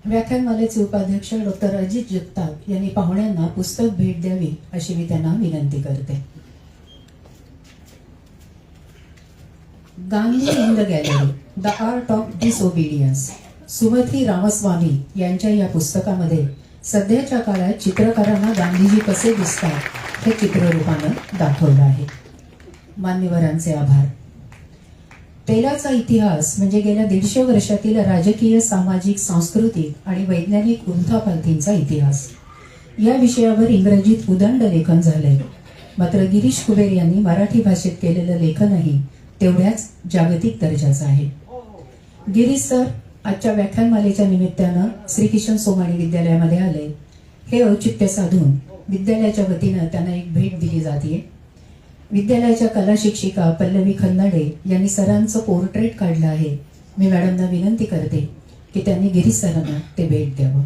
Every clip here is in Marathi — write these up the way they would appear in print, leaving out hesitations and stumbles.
व्याख्यानमालेचे उपाध्यक्ष डॉक्टर अजित जगताप यांनी पाहुण्यांना पुस्तक भेट द्यावी अशी मी त्यांना विनंती करते. Gandhi in the gallery, the art of disobedience, Sumathi Ramaswamy यांच्या या पुस्तकामध्ये सध्याच्या काळात चित्रकारांना गांधीजी कसे दिसतात हे चित्ररूपानं दाखवलं आहे. मान्यवरांचे आभार. तेलाचा इतिहास म्हणजे गेल्या 150 वर्षातील राजकीय, सामाजिक, सांस्कृतिक आणि वैज्ञानिक उलथापालथींचा इतिहास या विषयावर इंग्रजीत उदंड लेखन झालंय. मात्र गिरीश कुबेर यांनी मराठी भाषेत केलेलं लेखनही तेवढ्याच जागतिक दर्जाचं आहे. गिरीश सर आजच्या व्याख्यानमालेच्या निमित्तानं श्रीकिशन सोमाणी विद्यालयामध्ये आले. हे औचित्य साधून विद्यालयाच्या वतीनं त्यांना एक भेट दिली जाते. विद्यालयाच्या कला शिक्षिका पल्लवी खन्नाडे यांनी सरांचं पोर्ट्रेट काढलं आहे. मी मॅडमना विनंती करते की त्यांनी गिरीश सरांना ते भेट द्यावं.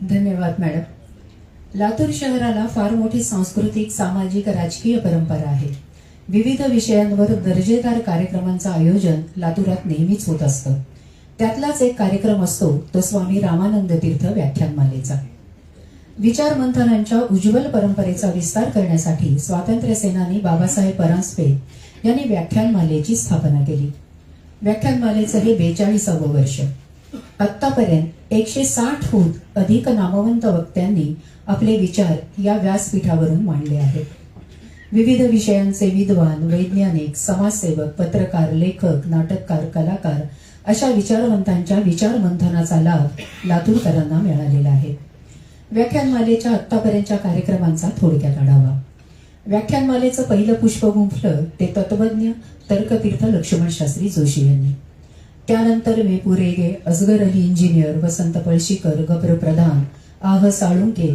धन्यवाद मॅडम. लातूर शहराला फार मोठी सांस्कृतिक, सामाजिक, राजकीय परंपरा आहे. विविध विषयांवर दर्जेदार कार्यक्रमांचं आयोजन लातूरात नेहमीच होत असतं. त्यातलाच एक कार्यक्रम असतो तो स्वामी रामानंद तीर्थ व्याख्यानमालेचा. विचार मंथनांच्या उज्ज्वल परंपरेचा विस्तार करण्यासाठी स्वातंत्र्य सेनानी बाबासाहेब परांजपे यांनी व्याख्यानमालेची स्थापना केली. व्याख्यानमालेचं हे 42वे वर्ष. आतापर्यंत 160हून अधिक नामवंत वक्त्यांनी आपले विचार या व्यासपीठावरून मांडले आहेत. विविध विषयांचे विद्वान, वैज्ञानिक, समाजसेवक, पत्रकार, लेखक, नाटककार, कलाकार अशा विचारवंतांच्या विचार मंथनाचा लाभ लातूरकरांना मिळालेला आहे. व्याख्यानमालेच्या आतापर्यंतच्या कार्यक्रमांचा थोडक्यात आढावा. व्याख्यानमालेचं पहिलं पुष्प गुंफलं ते तत्वज्ञ तर्कतीर्थ लक्ष्मण शास्त्री जोशी यांनी. त्यानंतर मेपू रेगे, असगर अली इंजिनियर, वसंत पळशीकर, गब्र प्रधान, आह साळुंके,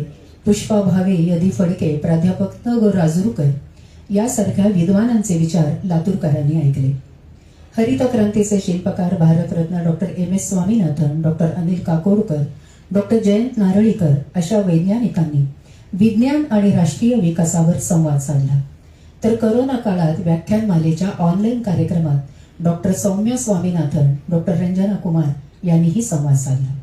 पुष्पा भावे, यदी फडके, प्राध्यापक न. गो. राजूरकर यासारख्या विद्वानांचे विचार लातूरकरांनी ऐकले. हरित क्रांतीचे शिल्पकार Bharat Ratna doctor M.S. Swaminathan, doctor Anil Kakodkar, doctor Jayant Narlikar अशा वैज्ञानिकांनी विज्ञान आणि राष्ट्रीय विकासावर संवाद साधला. तर करोना काळात व्याख्यानमालेच्या ऑनलाईन कार्यक्रमात डॉक्टर सौम्या स्वामीनाथन, डॉक्टर रंजना कुमार यांनीही संवाद साधला.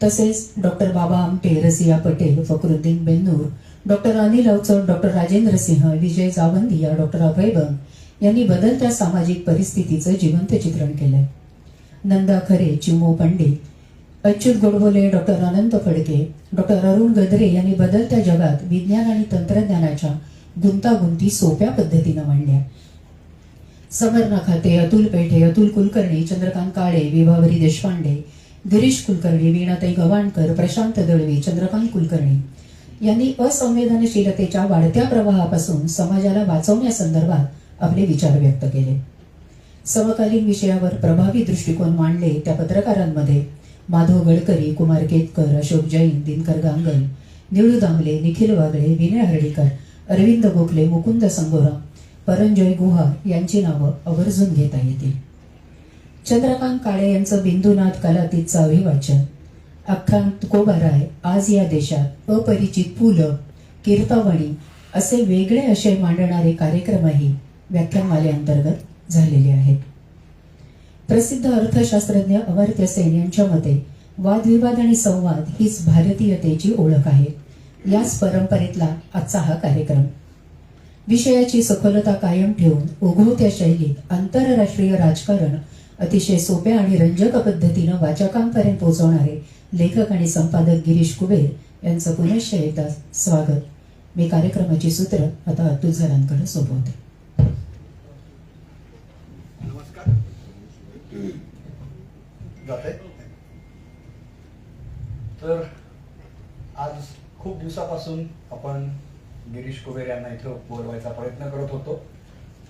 तसेच डॉक्टर बाबा आमटे, रसिया पटेल, फकरुद्दीन बेन्नूर, डॉक्टर अनिल अवचट, डॉक्टर राजेंद्र सिंह, विजय जावंदिया, डॉक्टर अभय बंग यांनी बदलत्या सामाजिक परिस्थितीचं जिवंत चित्रण केलंय. नंदा खरे, चिमो पंडित, अच्युत गोडबोले, डॉक्टर अनंत फडके, डॉक्टर अरुण गद्रे यांनी बदलत्या जगात विज्ञान आणि तंत्रज्ञानाच्या गुंतागुंती सोप्या पद्धतीनं मांडल्या. समर्ना खाते, अतुल पेठे, अतुल कुलकर्णी, चंद्रकांत काळे, विभावरी देशपांडे, गिरीश कुलकर्णी, वीणाताई गव्हाणकर, प्रशांत दळवी, चंद्रकांत कुलकर्णी यांनी असंवेदनशीलतेच्या वाढत्या प्रवाहापासून समाजाला वाचवण्यासंदर्भात आपले विचार व्यक्त केले. समकालीन विषयावर प्रभावी दृष्टिकोन मांडले त्या पत्रकारांमध्ये माधव गडकरी, कुमार केतकर, अशोक जैन, दिनकर गांगल, निळू दामले, निखिल वागळे, विनय हर्डीकर, अरविंद गोखले, मुकुंद संगोराम, परंजय गुहा यांची नावं आवर्जून घेता येतील. चंद्रकांत काळे यांचं बिंदुनाथ कलातीतचं अभिवाचन, अख्खा तुकोबाराय, आज या देशात, अपरिचित पु ल, कीर्तावणी असे वेगळे आशय मांडणारे कार्यक्रमही व्याख्यानमालेअंतर्गत झालेले आहेत. प्रसिद्ध अर्थशास्त्रज्ञ अमर्त्य सेन यांच्या मते वादविवाद आणि संवाद हीच भारतीयतेची ओळख आहे. याच परंपरेतला आजचा हा कार्यक्रम. विषयाची सखोलता कायम ठेवून ओघवत्या शैलीत आंतरराष्ट्रीय राजकारण अतिशय सोप्या आणि रंजक पद्धतीनं वाचकांपर्यंत पोहोचवणारे लेखक आणि संपादक गिरीश कुबेर यांचं पुनश्च एकदा स्वागत. मी कार्यक्रमाची सूत्र आता अतुल सरांकडे सोपवते. तर आज खूप दिवसापासून आपण गिरीश कुबेर यांना इथं बोलवायचा प्रयत्न करत होतो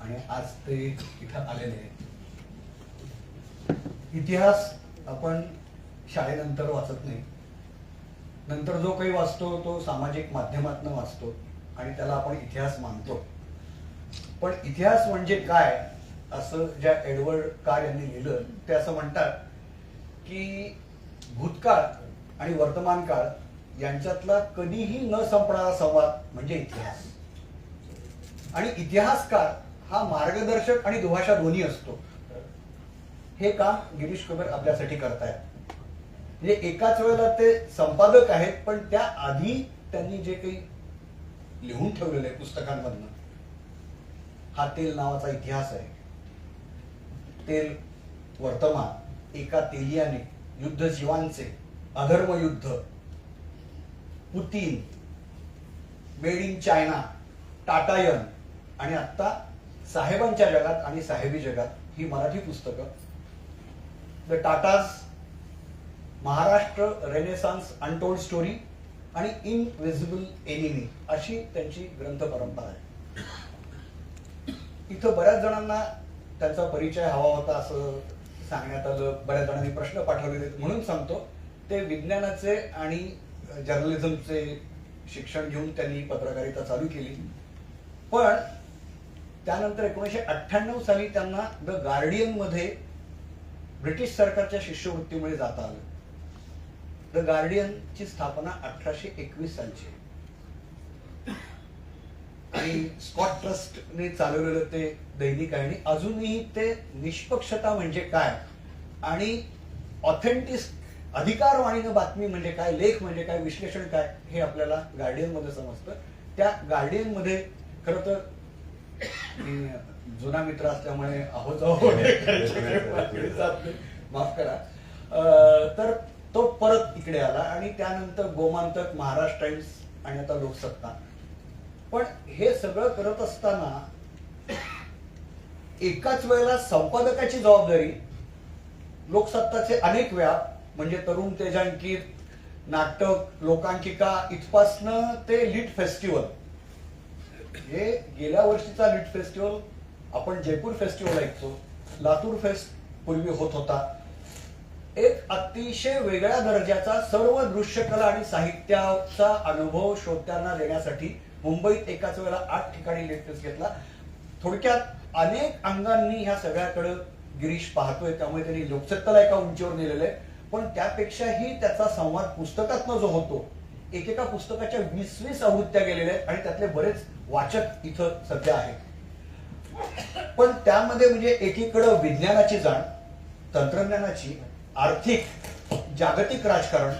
आणि आज ते इथं आलेले आहेत. इतिहास आपण शाळेनंतर वाचत नाही, नंतर जो काही वाचतो तो सामाजिक माध्यमातून वाचतो आणि त्याला आपण इतिहास मानतो. पण इतिहास म्हणजे काय असं ज्या एडवर्ड कार यांनी लिहिलं ते असं म्हणतात की भूतकाळ आणि वर्तमान काळ यांच्यातला कधीही न संपणारा संवाद म्हणजे इतिहास. आणि इतिहासकार हा मार्गदर्शक आणि दुभाषा दोन्ही असतो. हे काम गिरीश कुबेर आपल्यासाठी करतायत. म्हणजे एकाच वेळेला ते संपादक आहेत, पण त्या आधी त्यांनी जे काही लिहून ठेवलेलं आहे पुस्तकांमधनं, हा तेल नावाचा इतिहास आहे. तेल वर्तमान, एका तेलियाने, युद्ध जीवांचे, अधर्म युद्ध, पुतीन, मेड इन चायना, टाटायन आणि आता साहेबांच्या जगात आणि साहेबी जगात ही मराठी पुस्तकं. The Tatas, Maharashtra Renaissance untold story आणि इनविजिबल एनिमी अशी त्यांची ग्रंथ परंपरा आहे. इथं बऱ्याच जणांना त्यांचा परिचय हवा होता असं सांगण्यात आलं. बऱ्याच जणांनी प्रश्न पाठवलेले म्हणून सांगतो. ते विज्ञानाचे आणि जर्नलिझमचे शिक्षण घेऊन त्यांनी पत्रकारिता चालू केली. पण त्यानंतर 1998 साली त्यांना द गार्डियन मध्ये ब्रिटिश सरकारच्या शिष्यवृत्तीमुळे जाता आलं. द गार्डियनची स्थापना 1821 सालची आणि स्कॉट ट्रस्टने चालवलेलं ते दैनिक आहे. आणि अजूनही ते निष्पक्षता म्हणजे काय आणि ऑथेंटिक अधिकारवाणीनं बातमी म्हणजे काय, लेख म्हणजे काय, विश्लेषण काय हे आपल्याला गार्डियन मध्ये समजतं. त्या गार्डियन मध्ये खरं तर मी जुना मित्र असल्यामुळे माफ करा, तर तो परत इकडे आला आणि त्यानंतर गोमांतक, महाराष्ट्र टाइम्स आणि आता लोकसत्ता. पण हे सगळं करत असताना एकाच वेळेला संपादकाची जबाबदारी, लोकसत्ताचे अनेक व्याप म्हणजे तरुण तेजांकित, नाटक, लोकांकिका इथपासनं ते लिट फेस्टिवल. हे गेल्या वर्षीचा लिट फेस्टिवल आपण जयपूर फेस्टिवल ऐकतो, लातूर फेस्ट पूर्वी होत होता. एक अतिशय वेगळ्या दर्जाचा सर्व दृश्यकला आणि साहित्याचा अनुभव श्रोत्यांना देण्यासाठी मुंबईत एकाच वेळेला 8 ठिकाणी लिट फेस्ट घेतला. थोडक्यात अनेक अंगांनी ह्या सगळ्याकडे गिरीश पाहतोय, त्यामुळे त्यांनी लोकसत्ताला एका उंचीवर नेलेलं आहे. पण त्यापेक्षाही त्याचा संवाद पुस्तकातनं जो होतो, एकेका पुस्तकाच्या 20-20 आवृत्त्या गेलेल्या आहेत आणि त्यातले बरेच वाचक इथं सध्या आहेत. पण त्यामध्ये म्हणजे एकीकडं विज्ञानाची जाण, तंत्रज्ञानाची, आर्थिक, जागतिक राजकारण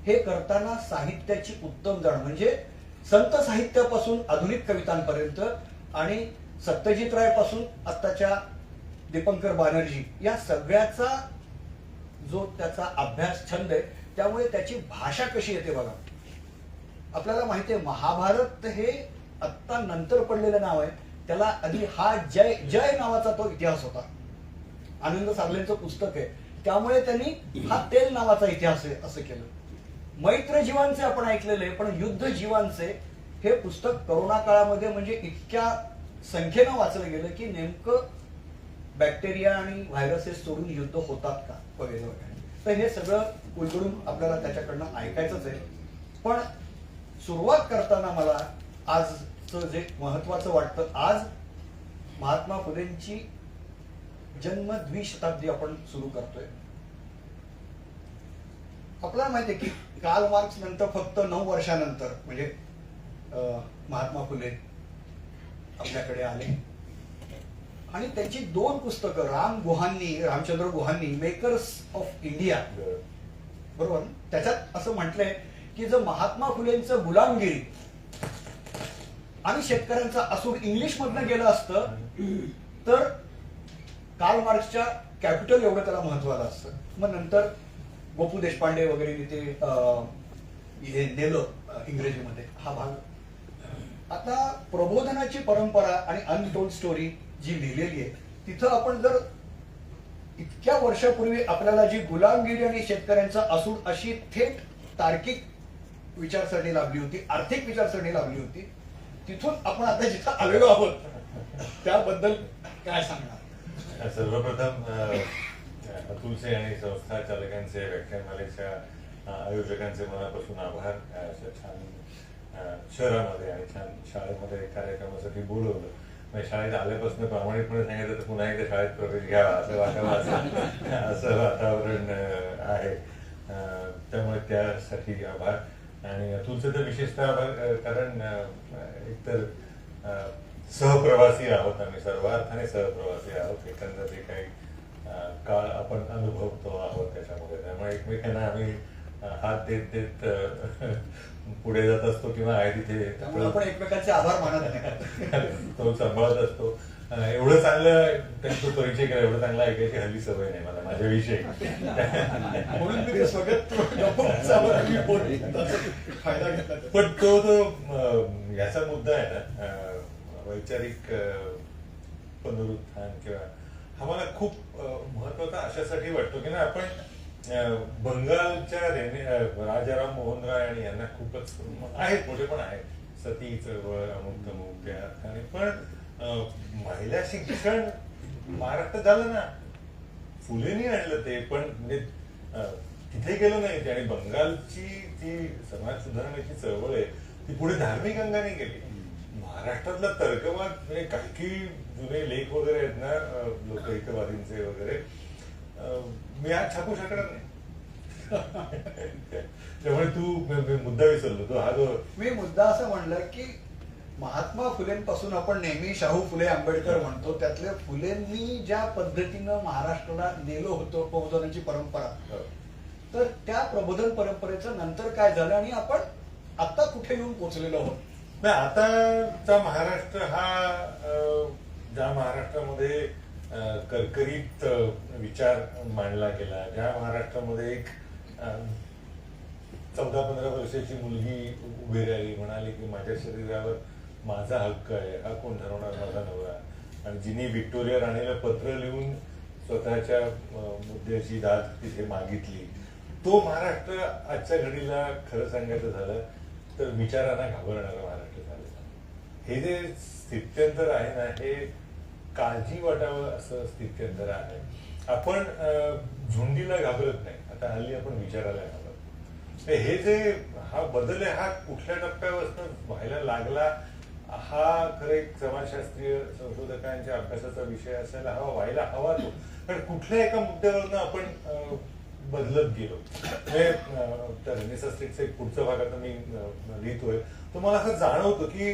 हे करताना साहित्याची उत्तम जाण म्हणजे संत साहित्यापासून आधुनिक कवितांपर्यंत आणि सत्यजित राय पासून आत्ताच्या दीपंकर बॅनर्जी या सगळ्याचा जो त्याचा अभ्यास छंद आहे. त्यामुळे त्याची भाषा कशी येते बघा. आपल्याला माहिती आहे महाभारत हे आत्ता नंतर पडलेलं नाव आहे, त्याला आधी हा जय जय नावाचा तो इतिहास होता. आनंद साबलेंचं पुस्तक आहे, त्यामुळे त्यांनी हा तेल नावाचा इतिहास आहे असं केलं. मैत्र जीवांचे आपण ऐकलेले, पण युद्ध जीवांचे हे पुस्तक करोना काळामध्ये म्हणजे इतक्या संख्येनं वाचलं गेलं की नेमकं बॅक्टेरिया आणि व्हायरसेस सोडून युद्ध होतात का वगैरे वगैरे. तर हे सगळं उलगडून आपल्याला त्याच्याकडनं ऐकायचंच आहे. पण सुरुवात करताना मला आजचं जे महत्वाचं वाटतं, आज महात्मा फुलेंची जन्म द्विशताब्दी आपण सुरू करतोय. आपल्याला माहितीये की कार्ल मार्क्स नंतर फक्त 9 वर्षानंतर म्हणजे महात्मा फुले आपल्याकडे आले आणि त्यांची 2 पुस्तकं रामचंद्र गुहांनी मेकर्स ऑफ इंडिया, बरोबर, त्याच्यात असं म्हटलंय की जर महात्मा फुलेंचं गुलामगिरी आणि शेतकऱ्यांचा असूड इंग्लिश मधनं गेलं असतं तर कार्ल मार्क्सच्या कॅपिटल एवढं त्याला महत्व आलं असतं. मग नंतर गोपू देशपांडे वगैरे ते हे नेलं इंग्रजीमध्ये हा भाग. आता प्रबोधनाची परंपरा आणि अनटोल्ड स्टोरी जी लिहिलेली आहे तिथं आपण जर इतक्या वर्षापूर्वी आपल्याला जी गुलामगिरी आणि शेतकऱ्यांचा असूड अशी थेट तार्किक विचारसरणी लाभली होती, आर्थिक विचारसरणी लाभली होती, तिथून आपण आता जिथं आलेलो आहोत त्याबद्दल काय सांगणार? सर्वप्रथम अतुलचे आणि संस्था चालकांचे व्याख्यानमालेच्या आयोजकांचे मनापासून आभार. अशा छान शहरामध्ये आणि छान शाळेमध्ये कार्यक्रमासाठी बोलवलं. म्हणजे शाळेत आल्यापासून प्रामाणिकपणे सांगितलं तर पुन्हा एकदा शाळेत प्रवेश घ्यावा असं वाटावं असं वातावरण आहे. त्यामुळे त्यासाठी आभार. आणि तुमचं तर विशेषतः आभार, कारण एकतर सहप्रवासी आहोत आम्ही, सर्व अर्थाने सहप्रवासी आहोत. एकंदर जे काही काळ आपण अनुभवतो आहोत त्याच्यामध्ये, त्यामुळे एकमेकांना आम्ही हात देत देत पुढे जात असतो किंवा आहे तिथे त्यामुळे आपण एकमेकांचे आभार मानत नाही. तो सांभाळत असतो. एवढं चांगलं त्यांचा परिचय केला, एवढं चांगलं ऐकायची हल्ली सवय नाही मला माझ्याविषयी. म्हणून मी ते स्वगत फायदा घेतला. पण तो याचा मुद्दा आहे ना, वैचारिक पुनरुत्थान किंवा हा मला खूप महत्वाचा अशासाठी वाटतो की ना, आपण बंगालच्या राजाराम मोहन राय आणि यांना खूपच आहेत, मोठे पण आहेत, सती चळवळ अमुक तमुक त्या अर्थाने. पण महिला शिक्षण महाराष्ट्रात झालं ना, फुलेंनी आणलं ते, पण म्हणजे तिथे गेलो नाही. आणि बंगालची ती समाज सुधारण्याची चळवळ आहे ती पुढे धार्मिक अंगाने गेली. महाराष्ट्रातला तर्कवाद म्हणजे काही जुने लेख वगैरे आहेत ना लोकहितवादींचे वगैरे, मी आज छापू शकणार नाही. त्यामुळे तू मुद्दा विसरलो. तो हा जो मी मुद्दा असं म्हणलं की महात्मा फुलेंपासून आपण नेहमी शाहू फुले आंबेडकर म्हणतो, त्यातल्या फुलेंनी ज्या पद्धतीनं महाराष्ट्राला नेलो होतो प्रबोधनाची परंपरा, तर त्या प्रबोधन परंपरेचं नंतर काय झालं आणि आपण आता कुठे येऊन पोहोचलेलो आहोत. नाही, आताचा महाराष्ट्र हा ज्या महाराष्ट्रामध्ये करकरीत विचार मांडला गेला, ज्या महाराष्ट्रामध्ये एक 14-15 वर्षाची मुलगी उभी राहिली, म्हणाली की माझ्या शरीरावर माझा हक्क आहे, हा कोण ठरवणार, माझा नवरा, आणि जिने व्हिक्टोरिया राणीला पत्र लिहून स्वतःच्या मुद्द्याची दाद तिथे मागितली, तो महाराष्ट्र आजच्या घडीला खरं सांगायचं झालं तर विचारांना घाबरणारा महाराष्ट्र झालेला. हे जे स्थित्यंतर आहे ना, हे काळजी वाटावं असं स्थित्यंतर आहे. आपण झुंडीला घाबरत नाही, आता हल्ली आपण विचारायला घाबरत. हे जे हा बदल आहे, हा कुठल्या टप्प्यापासून व्हायला लागला, हा खरं एक समाजशास्त्रीय संशोधकांच्या अभ्यासाचा विषय असायला हवा, व्हायला हवा तो. कारण कुठल्या एका मुद्द्यावरनं आपण बदलत गेलो. त्या रेनेसान्सचा एक पुढचा भाग आता मी लिहितोय, तो मला असं जाणवतो की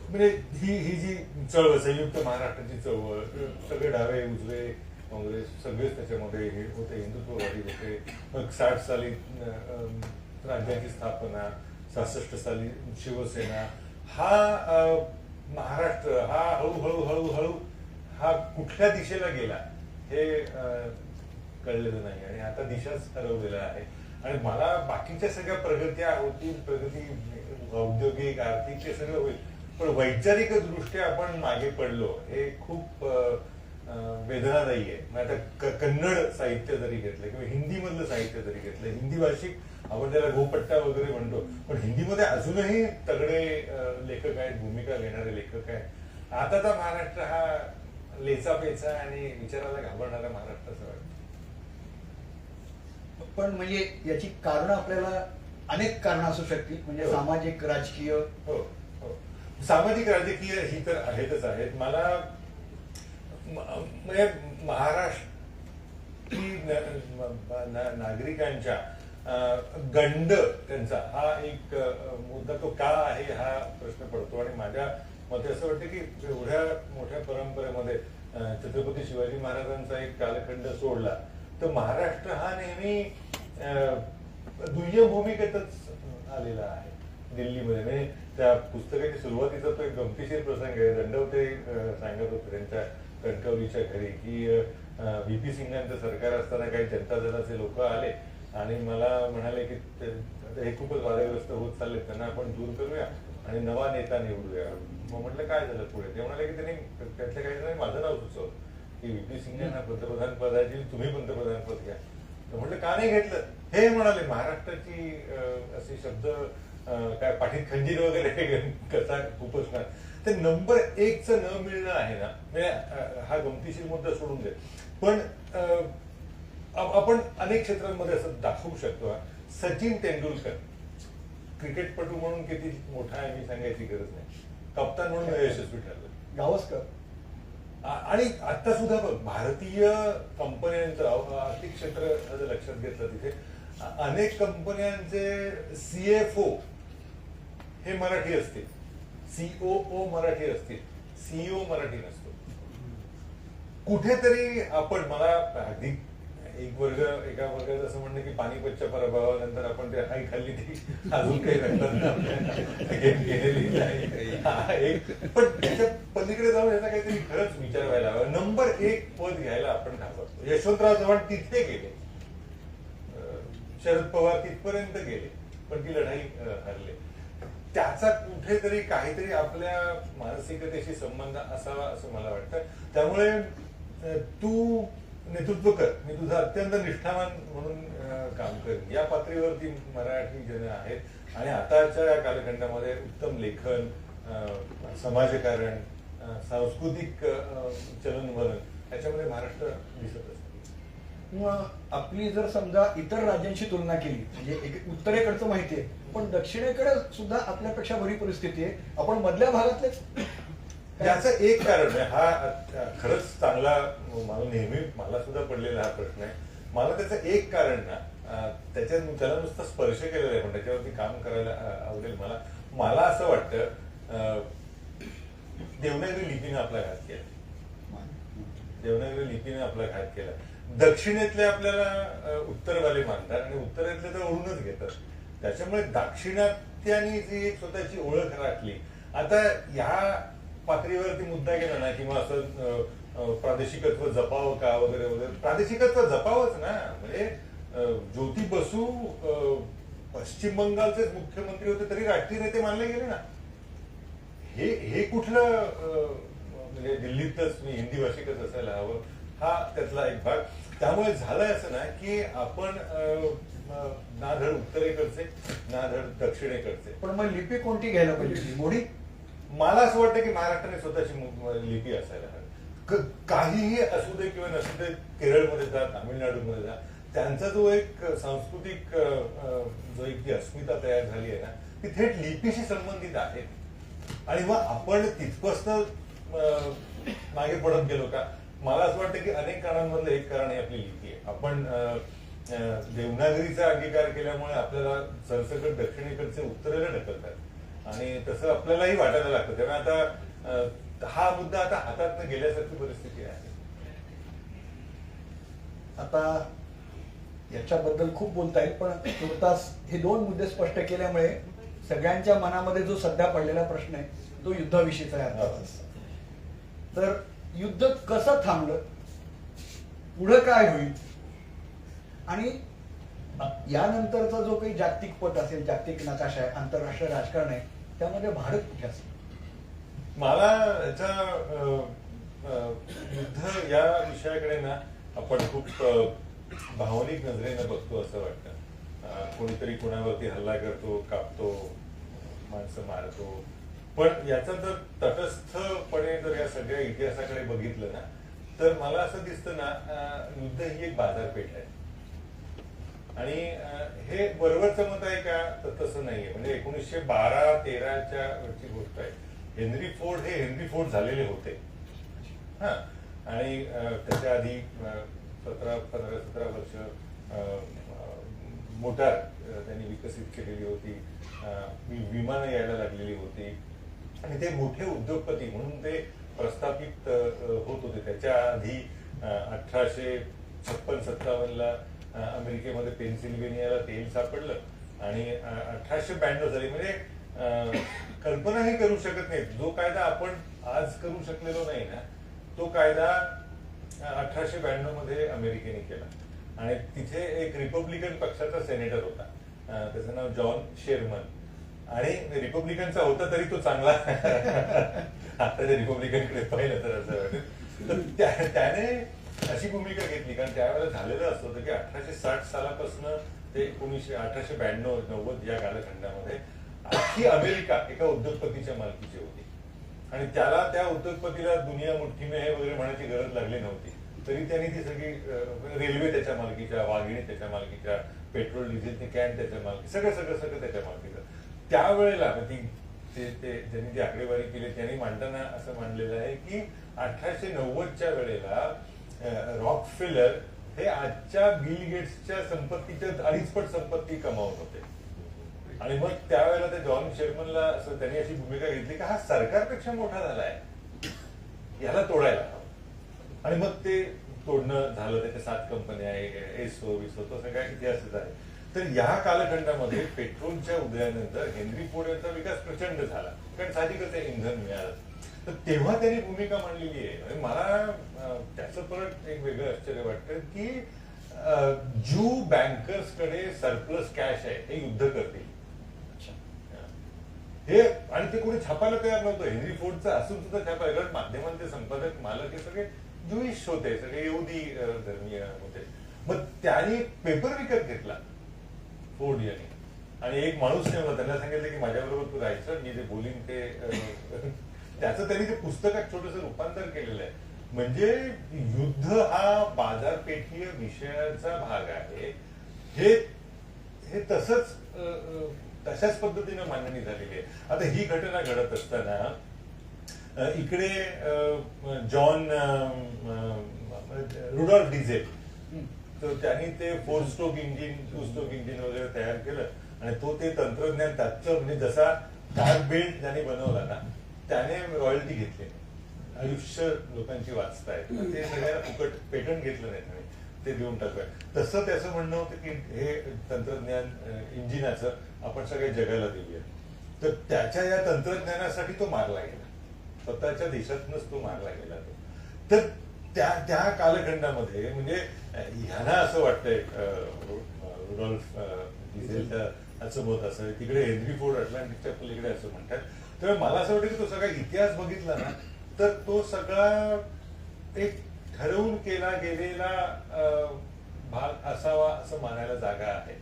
म्हणजे ही जी चळवळ, संयुक्त महाराष्ट्राची चळवळ, सगळे डावे उजवे काँग्रेस सगळेच त्याच्यामध्ये हे होते, हिंदुत्ववादी होते. मग 60 साली राज्याची स्थापना, 66 साली शिवसेना, हा महाराष्ट्र हा हळूहळू हळूहळू हा कुठल्या दिशेला गेला हे कळलेलं नाही. आणि आता दिशाच ठरवलेला आहे. आणि मला बाकीच्या सगळ्या प्रगत्या होतील, प्रगती औद्योगिक आर्थिक ते सगळं होईल, पण वैचारिक दृष्ट्या आपण मागे पडलो, हे खूप वेदनादायी आहे. आता कन्नड साहित्य जरी घेतलं किंवा हिंदी मधलं साहित्य जरी घेतलं, हिंदी भाषिक आपण त्याला गोपट्टा वगैरे म्हणतो, पण हिंदीमध्ये अजूनही तगडे लेखक आहेत, भूमिका घेणारे लेखक आहेत. आताचा महाराष्ट्र हा लेचा पेचा आणि विचाराला घाबरणारा महाराष्ट्र असं वाटतं. पण म्हणजे याची कारणं आपल्याला अनेक कारणं असू शकतील, म्हणजे सामाजिक राजकीय. हो हो, सामाजिक राजकीय ही तर आहेतच आहेत. मला म्हणजे महाराष्ट्री नागरिकांच्या गंड त्यांचा हा एक मुद्दा, तो का आहे हा प्रश्न पडतो. आणि माझ्या मते असं वाटतं की एवढ्या मोठ्या परंपरेमध्ये छत्रपती शिवाजी महाराजांचा एक कालखंड सोडला तर महाराष्ट्र हा नेहमी दुय्यम भूमिकेतच आलेला आहे दिल्लीमध्ये. म्हणजे त्या पुस्तकाच्या सुरुवातीचा तो एक गमतीशीर प्रसंग आहे. दंडवते सांगत होते त्यांच्या कणकवलीच्या घरी की व्हीपी सिंगांचं सरकार असताना काही जनता दलाचे लोक आले आणि मला म्हणाले की हे खूपच वादग्रस्त होत चालले, त्यांना आपण दूर करूया आणि नवा नेता निवडूया. मग म्हटलं काय झालं पुढे? ते म्हणाले की त्यांनी त्यातल्या काही जणांनी माझं नाव सुचवलं की व्हीपी सिंगांना पंतप्रधान पदाची तुम्ही पंतप्रधान पद घ्या. तर म्हटलं का नाही घेतलं? हे म्हणाले महाराष्ट्राची असे शब्द काय पाठीत खंजीर वगैरे कसा खूपच नाही. ते नंबर 1च न मिळणं आहे ना, म्हणजे हा गमतीशीर मुद्दा सोडून दे, पण आपण अनेक क्षेत्रांमध्ये असं दाखवू शकतो. सचिन तेंडुलकर क्रिकेटपटू म्हणून किती मोठा आहे मी सांगायची गरज नाही, कप्तान म्हणून यशस्वी ठरलं. गावस्कर आणि आता सुद्धा बघ, भारतीय कंपन्यांचं आर्थिक क्षेत्र जर लक्षात घेतलं, तिथे अनेक कंपन्यांचे CFO हे मराठी असतील, COO मराठी असतील, CEO मराठी नसतो. कुठेतरी आपण, मला अगदी एका वर्गात असं म्हणणं की पानिपतच्या पराभवानंतर आपण ते हाई खाल्ली ती अजून काही रक्तात गेलेली नाही, पण त्याच्या पलीकडे जाऊन याचा काहीतरी खरंच विचार व्हायला हवा. नंबर 1 पद घ्यायला आपण घाबरतो. यशवंतराव चव्हाण तिथे गेले, शरद पवार तिथपर्यंत गेले, पण ती लढाई हरले. त्याचा कुठेतरी काहीतरी आपल्या मानसिकतेशी संबंध असावा असं मला वाटतं. त्यामुळे तू नेतृत्व कर, मी तुझा अत्यंत निष्ठावान म्हणून काम कर. या पातळीवरती मराठी जन आहेत आणि आताच्या या कालखंडामध्ये उत्तम लेखन, समाजकारण, सांस्कृतिक चलनवलन याच्यामध्ये महाराष्ट्र दिसत असतो. मग आपली जर समजा इतर राज्यांशी तुलना केली, म्हणजे उत्तरेकडचं माहिती आहे, पण दक्षिणेकडे सुद्धा आपल्यापेक्षा बरी परिस्थिती आहे. आपण मधल्या भागातले. याचं एक कारण आहे, हा खरंच चांगला, मला सुद्धा पडलेला हा प्रश्न आहे. मला त्याचं एक कारण ना, त्याला नुसतं स्पर्श केलेला आहे, पण त्याच्यावरती काम करायला आवडेल मला असं वाटतं, देवनागरी लिपीने आपला घात केला. देवनागरी लिपीने आपला घात केला. दक्षिणेतले आपल्याला उत्तरवाले मानतात आणि उत्तरेतले तर ओढूनच घेतात. त्याच्यामुळे दाक्षिणात्यांनी जी एक स्वतःची ओळख राखली. आता ह्या पातळीवरती मुद्दा गेला ना, किंवा असं प्रादेशिकत्व जपावं का वगैरे वगैरे, प्रादेशिकत्व जपावंच ना. म्हणजे ज्योती बसू पश्चिम बंगालचे मुख्यमंत्री होते तरी राष्ट्रीय नेते मानले गेले ना. हे कुठलं, म्हणजे दिल्लीतच मी हिंदी भाषिकच असायला हवं, हा त्यातला एक भाग. त्यामुळे झालंय असं ना की आपण ना धड उत्तरेकडचे ना धड दक्षिणेकडचे. पण मग लिपी कोणती घ्यायला पाहिजे, मोडी? मला असं वाटतं की महाराष्ट्राने स्वतःची लिपी असायला हवी. काहीही असू दे किंवा नसू दे, केरळमध्ये जा, तामिळनाडूमध्ये जा, त्यांचा जो एक सांस्कृतिक जो एक जी अस्मिता तयार झाली आहे ना, ती थेट लिपीशी संबंधित आहे. आणि मग आपण तिथपासून मागे पडत गेलो का? मला असं वाटतं की अनेक कारणांमधलं एक कारण हे आपली लिपी आहे. आपण देवनागरीचा अंगीकार केल्यामुळे आपल्याला सरसकट दक्षिणेकडचे उत्तरेला ढकलतात आणि तसं आपल्यालाही वाटायला लागतं. त्यामुळे आता हा मुद्दा आता हातात गेल्यासारखी परिस्थिती आहे. आता याच्याबद्दल खूप बोलता येईल, पण तुर्तास हे 2 मुद्दे स्पष्ट केल्यामुळे सगळ्यांच्या मनामध्ये जो सध्या पडलेला प्रश्न आहे तो युद्धाविषयीचा आहे अर्थातच. तर युद्ध कसं थांबलं, पुढं काय होईल, आणि यानंतरचा जो काही जागतिक पट असेल, जागतिक नकाशा आहे, आंतरराष्ट्रीय राजकारण आहे, त्यामध्ये भारत कुठे असेल? मला याच्या युद्ध या विषयाकडे ना आपण खूप भावनिक नजरेनं बघतो असं वाटतं. कोणीतरी कोणावरती हल्ला करतो, कापतो, माणसं मारतो, पण याचा जर तटस्थपणे जर या सगळ्या इतिहासाकडे बघितलं ना, तर मला असं दिसतं ना, युद्ध ही एक बाजारपेठ आहे. आणि हे बरोबरचं मत आहे का? तर तसं नाहीये. म्हणजे 1912-13च्या वरची गोष्ट आहे. हेनरी फोर्ड झालेले होते. हा, आणि त्याच्या आधी 15-17 वर्ष मोटार त्यांनी विकसित केलेली होती, विमानं यायला लागलेली होती आणि ते मोठे उद्योगपती म्हणून ते प्रस्थापित होत होते. त्याच्या आधी 1856-57ला अमेरिकेमध्ये पेन्सिल्व्हेनियाला तेल सापडलं आणि 1892 झाली. म्हणजे कल्पनाही करू शकत नाही, जो कायदा आपण आज करू शकलेलो नाही ना, तो कायदा 1892 मध्ये अमेरिकेने केला. आणि तिथे एक रिपब्लिकन पक्षाचा सेनेटर होता, त्याचं नाव जॉन शेरमन, आणि रिपब्लिकनचा होता तरी तो चांगला आता रिपब्लिकनकडे पाहिलं तर असं वाटेल. तर त्याने अशी भूमिका घेतली, कारण त्यावेळेला झालेलं असं होतं की 1860 सालापासून ते 1892-90 या कालखंडामध्ये अख्खी अमेरिका एका उद्योगपतीच्या मालकीची होती आणि त्याला, त्या उद्योगपतीला दुनिया मुठ्ठी में है वगैरे म्हणायची गरज लागली नव्हती. तरी त्यांनी ती सगळी रेल्वे त्याच्या मालकीच्या, वाघिणी त्याच्या मालकीच्या, पेट्रोल डिझेलचे कॅन त्याच्या मालकी, सगळं त्याच्या मालकीचं. त्यावेळेला त्यांनी जी आकडेवारी केली त्यांनी मांडताना असं मांडलेलं आहे की 1890च्या वेळेला रॉकफेलर हे आजच्या बिल गेट्सच्या संपत्तीच्या 2.5 संपत्ती कमावत होते. आणि मग त्यावेळेला त्या जॉन शेरमनला असं त्यांनी अशी भूमिका घेतली की हा सरकारपेक्षा मोठा झालाय, याला तोडायला हवं. आणि मग ते तोडणं झालं. त्याच्या 7 कंपन्या आहे, एसओ विसो, तो सगळा इतिहासच आहे. तर या कालखंडामध्ये पेट्रोलच्या उदयानंतर हेनरी फोर्ड यांचा विकास प्रचंड झाला, कारण साहजिकच आहे इंधन मिळालं. तर तेव्हा त्यांनी भूमिका मांडलेली आहे. आणि मला त्याचं परत एक वेगळं आश्चर्य वाटतं की ज्यू बँकर्सकडे सरप्लस कॅश आहे, हे युद्ध करतील हे. आणि ते कोणी छापायला तयार नव्हतं. हेनरी फोर्डचं असून सुद्धा छापायला, कारण माध्यमांचे संपादक मालक हे सगळे ज्यूइश होते, सगळे यहुदी धर्मीय होते. मग त्यांनी पेपर विकत घेतला फोर्ड यांनी, आणि एक माणूस नेमला, त्यांना सांगितलं की माझ्याबरोबर तू राहायचं, मी जे बोलीन ते त्याचं त्यांनी ते पुस्तकात छोटंसं रूपांतर केलेलं आहे. म्हणजे युद्ध हा बाजारपेठीय विषयाचा भाग आहे, हे तसंच तशाच पद्धतीनं मांडणी झालेली आहे. आता ही घटना घडत असताना इकडे जॉन रुडॉल्फ डिझेल, तर त्यांनी ते 4 स्ट्रोक इंजिन 2 स्ट्रोक इंजिन वगैरे तयार केलं. आणि तो ते तंत्रज्ञान त्याचं, म्हणजे जसा कार बेल्ट ज्याने बनवला ना त्याने रॉयल्टी घेतली, आयुष्य लोकांची वाचतायत, ते सगळ्यांना फुकट पेटंट घेतलं नाही त्याने, ते देऊन टाकूया. तसं त्याचं म्हणणं होतं की हे तंत्रज्ञान इंजिनाचं आपण सगळ्या जगाला देऊया. तर त्याच्या या तंत्रज्ञानासाठी तो मारला गेला, स्वतःच्या देशातूनच तो मारला गेला. तर त्या कालखंडामध्ये म्हणजे ह्यांना असं वाटतंय, रुडॉल्फ डिझेलचं असं मत असं, तिकडे हेनरी फोर्ड अटलांटिकच्या पलीकडे असं म्हणतात. तर मला असं वाटतं की तो सगळा इतिहास बघितला ना तर तो सगळा एक ठरवून केला गेलेला भाग असावा असं मानायला जागा आहे.